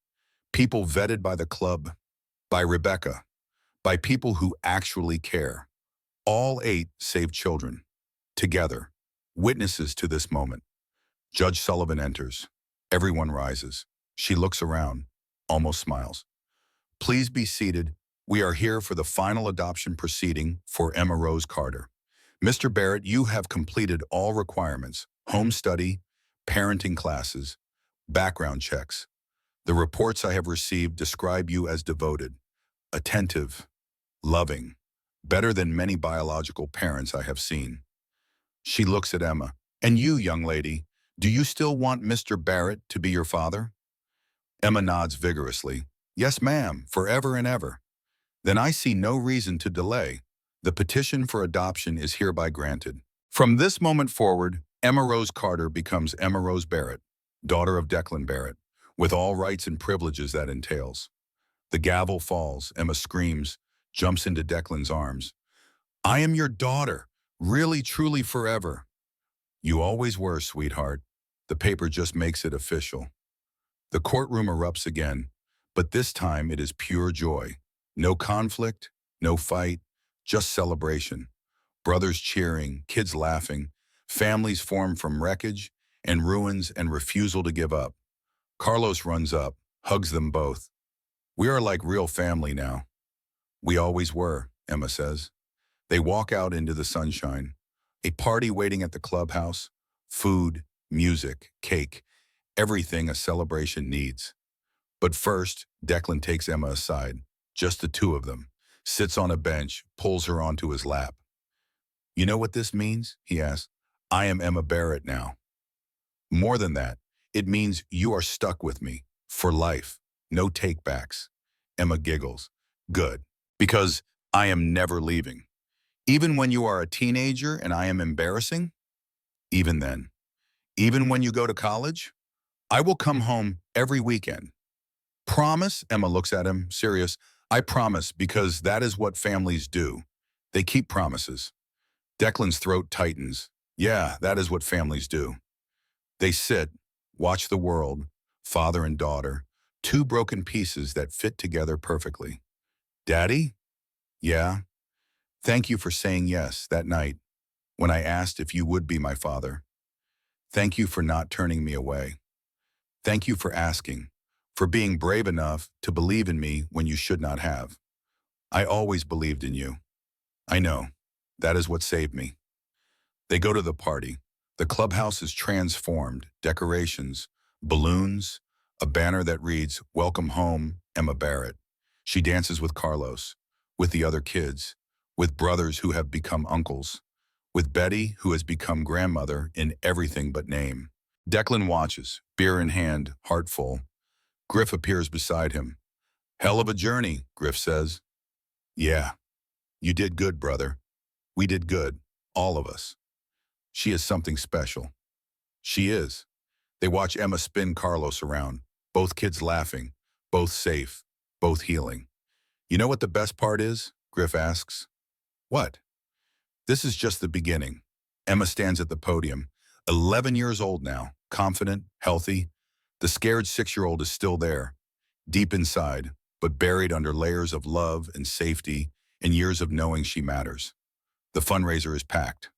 People vetted by the club, by Rebecca, by people who actually care. All 8 save children. Together, witnesses to this moment. Judge Sullivan enters. Everyone rises. She looks around, almost smiles. Please be seated. We are here for the final adoption proceeding for Emma Rose Carter. Mr. Barrett, you have completed all requirements, home study, parenting classes, background checks. The reports I have received describe you as devoted, attentive, loving, better than many biological parents I have seen. She looks at Emma. And you, young lady, do you still want Mr. Barrett to be your father? Emma nods vigorously. Yes, ma'am, forever and ever. Then I see no reason to delay. The petition for adoption is hereby granted. From this moment forward, Emma Rose Carter becomes Emma Rose Barrett, daughter of Declan Barrett, with all rights and privileges that entails. The gavel falls. Emma screams, jumps into Declan's arms. I am your daughter, really, truly, forever. You always were, sweetheart. The paper just makes it official. The courtroom erupts again, but this time it is pure joy. No conflict, no fight, just celebration. Brothers cheering, kids laughing, families formed from wreckage and ruins and refusal to give up. Carlos runs up, hugs them both. We are like real family now. We always were, Emma says. They walk out into the sunshine. A party waiting at the clubhouse. Food, music, cake, everything a celebration needs. But first, Declan takes Emma aside, just the two of them, sits on a bench, pulls her onto his lap. You know what this means? He asks. I am Emma Barrett now. More than that, it means you are stuck with me for life. No takebacks. Emma giggles. Good. Because I am never leaving. Even when you are a teenager and I am embarrassing? Even then. Even when you go to college? I will come home every weekend. Promise? Emma looks at him, serious. I promise, because that is what families do. They keep promises. Declan's throat tightens. Yeah, that is what families do. They sit, watch the world, father and daughter, two broken pieces that fit together perfectly. Daddy? Yeah. Thank you for saying yes that night when I asked if you would be my father. Thank you for not turning me away. Thank you for asking, for being brave enough to believe in me when you should not have. I always believed in you. I know. That is what saved me. They go to the party. The clubhouse is transformed, decorations, balloons, a banner that reads, Welcome home, Emma Barrett. She dances with Carlos, with the other kids, with brothers who have become uncles, with Betty, who has become grandmother in everything but name. Declan watches, beer in hand, heart full. Griff appears beside him. Hell of a journey, Griff says. Yeah, you did good, brother. We did good, all of us. She is something special. She is. They watch Emma spin Carlos around, both kids laughing, both safe, both healing. You know what the best part is? Griff asks. What? This is just the beginning. Emma stands at the podium, 11 years old now, confident, healthy. The scared 6-year-old is still there, deep inside, but buried under layers of love and safety and years of knowing she matters. The fundraiser is packed.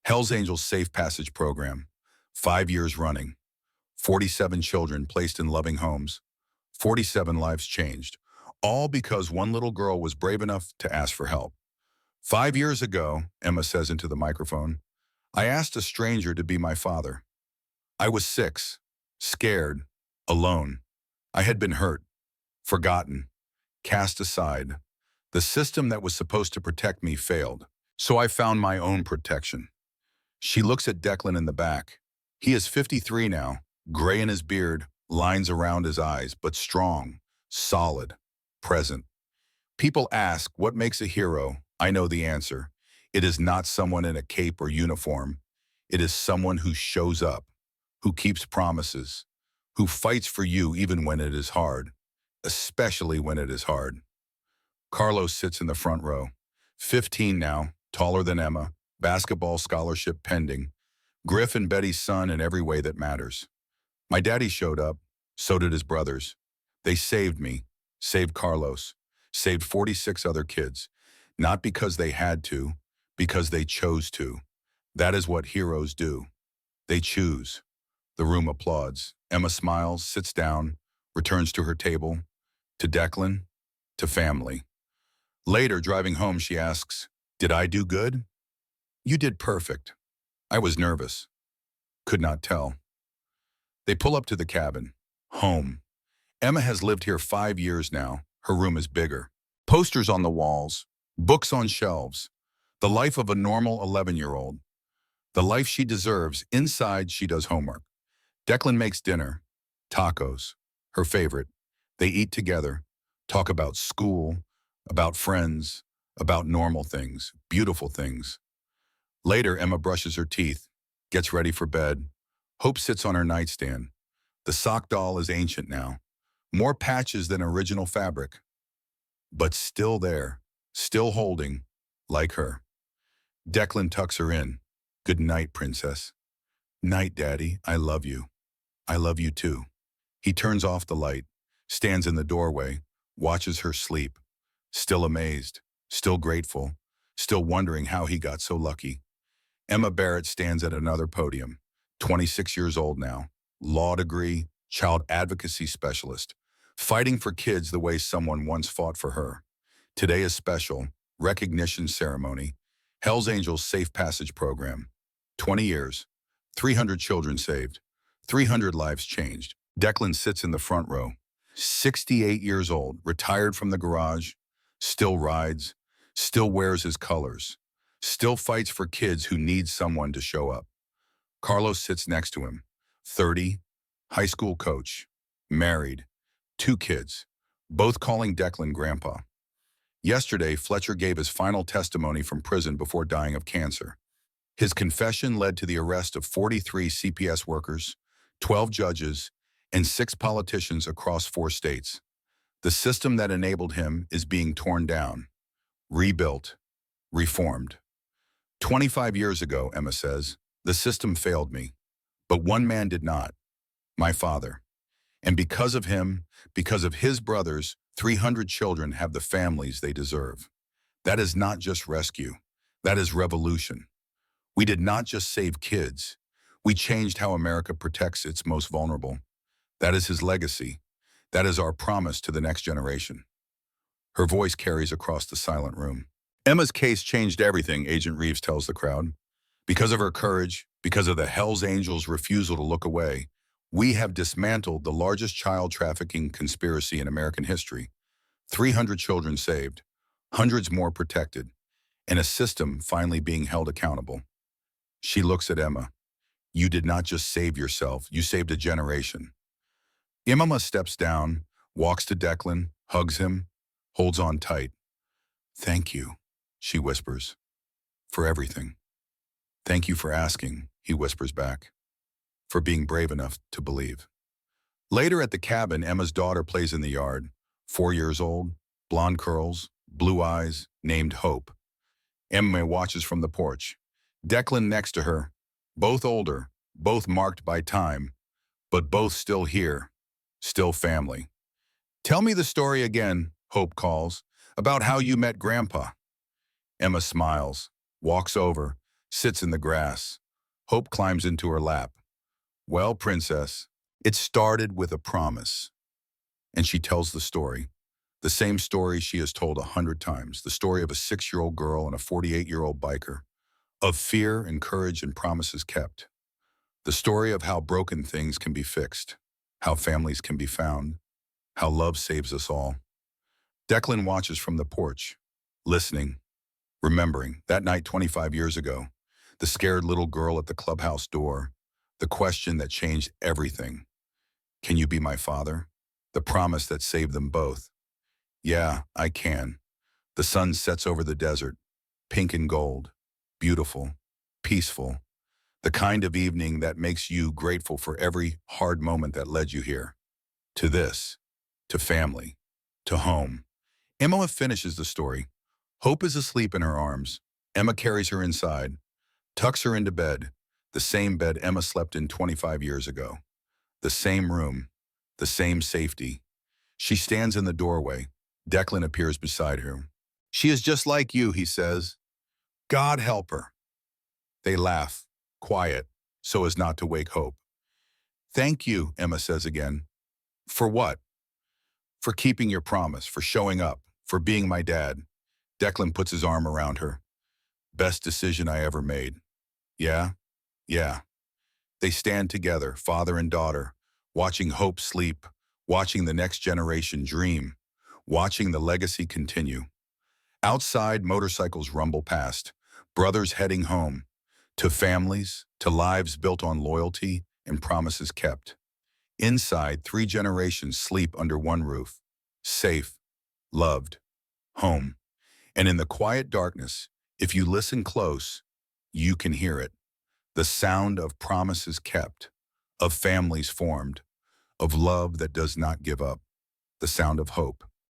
Hell's Angels Safe Passage Program, 5 years running, 47 children placed in loving homes, 47 lives changed, all because one little girl was brave enough to ask for help. 5 years ago, Emma says into the microphone, I asked a stranger to be my father. I was 6, scared, alone. I had been hurt, forgotten, cast aside. The system that was supposed to protect me failed, so I found my own protection. She looks at Declan in the back. He is 53 now, gray in his beard, lines around his eyes, but strong, solid, present. People ask, what makes a hero? I know the answer. It is not someone in a cape or uniform. It is someone who shows up, who keeps promises, who fights for you even when it is hard, especially when it is hard. Carlos sits in the front row, 15 now, taller than Emma, basketball scholarship pending, Griff and Betty's son in every way that matters. My daddy showed up, so did his brothers. They saved me, saved Carlos, saved 46 other kids, not because they had to, because they chose to. That is what heroes do. They choose. The room applauds. Emma smiles, sits down, returns to her table, to Declan, to family. Later, driving home, she asks, did I do good? You did perfect. I was nervous. Could not tell. They pull up to the cabin. Home. Emma has lived here 5 years now. Her room is bigger. Posters on the walls. Books on shelves. The life of a normal 11-year-old. The life she deserves. Inside, she does homework. Declan makes dinner. Tacos. Her favorite. They eat together. Talk about school, about friends, about normal things, beautiful things. Later, Emma brushes her teeth, gets ready for bed. Hope sits on her nightstand. The sock doll is ancient now. More patches than original fabric. But still there, still holding, like her. Declan tucks her in. Good night, princess. Night, Daddy. I love you. I love you too. He turns off the light, stands in the doorway, watches her sleep. Still amazed, still grateful, still wondering how he got so lucky. Emma Barrett stands at another podium, 26 years old now, law degree, child advocacy specialist, fighting for kids the way someone once fought for her. Today is special, recognition ceremony. Hell's Angels Safe Passage Program. 20 years, 300 children saved, 300 lives changed. Declan sits in the front row, 68 years old, retired from the garage, still rides, still wears his colors, still fights for kids who need someone to show up. Carlos sits next to him, 30, high school coach, married, 2 kids, both calling Declan Grandpa. Yesterday, Fletcher gave his final testimony from prison before dying of cancer. His confession led to the arrest of 43 CPS workers, 12 judges, and 6 politicians across 4 states. The system that enabled him is being torn down, rebuilt, reformed. 25 years ago, Emma says, the system failed me, but one man did not, my father. And because of him, because of his brothers, 300 children have the families they deserve. That is not just rescue. That is revolution. We did not just save kids. We changed how America protects its most vulnerable. That is his legacy. That is our promise to the next generation. Her voice carries across the silent room. Emma's case changed everything, Agent Reeves tells the crowd. Because of her courage, because of the Hells Angels' refusal to look away, we have dismantled the largest child trafficking conspiracy in American history. 300 children saved, hundreds more protected, and a system finally being held accountable. She looks at Emma. You did not just save yourself, you saved a generation. Emma steps down, walks to Declan, hugs him, holds on tight. Thank you, she whispers, for everything. Thank you for asking, he whispers back, for being brave enough to believe. Later at the cabin, Emma's daughter plays in the yard, 4 years old, blonde curls, blue eyes, named Hope. Emma watches from the porch. Declan next to her, both older, both marked by time, but both still here, still family. Tell me the story again, Hope calls, about how you met Grandpa. Emma smiles, walks over, sits in the grass. Hope climbs into her lap. Well, Princess, it started with a promise. And she tells the story. The same story she has told 100 times. The story of a 6-year-old girl and a 48-year-old biker. Of fear and courage and promises kept. The story of how broken things can be fixed. How families can be found. How love saves us all. Declan watches from the porch, listening, remembering that night 25 years ago, the scared little girl at the clubhouse door, the question that changed everything. Can you be my father? The promise that saved them both. Yeah, I can. The sun sets over the desert, pink and gold, beautiful, peaceful, the kind of evening that makes you grateful for every hard moment that led you here. To this, to family, to home. Emma finishes the story. Hope is asleep in her arms. Emma carries her inside, tucks her into bed, the same bed Emma slept in 25 years ago. The same room, the same safety. She stands in the doorway. Declan appears beside her. She is just like you, he says. God help her. They laugh, quiet, so as not to wake Hope. Thank you, Emma says again. For what? For keeping your promise, for showing up, for being my dad. Declan puts his arm around her. Best decision I ever made. Yeah? Yeah. They stand together, father and daughter, watching Hope sleep, watching the next generation dream, watching the legacy continue. Outside, motorcycles rumble past, brothers heading home, to families, to lives built on loyalty and promises kept. Inside, 3 generations sleep under one roof, safe, loved, home. And in the quiet darkness, if you listen close, you can hear it. The sound of promises kept, of families formed, of love that does not give up, the sound of hope.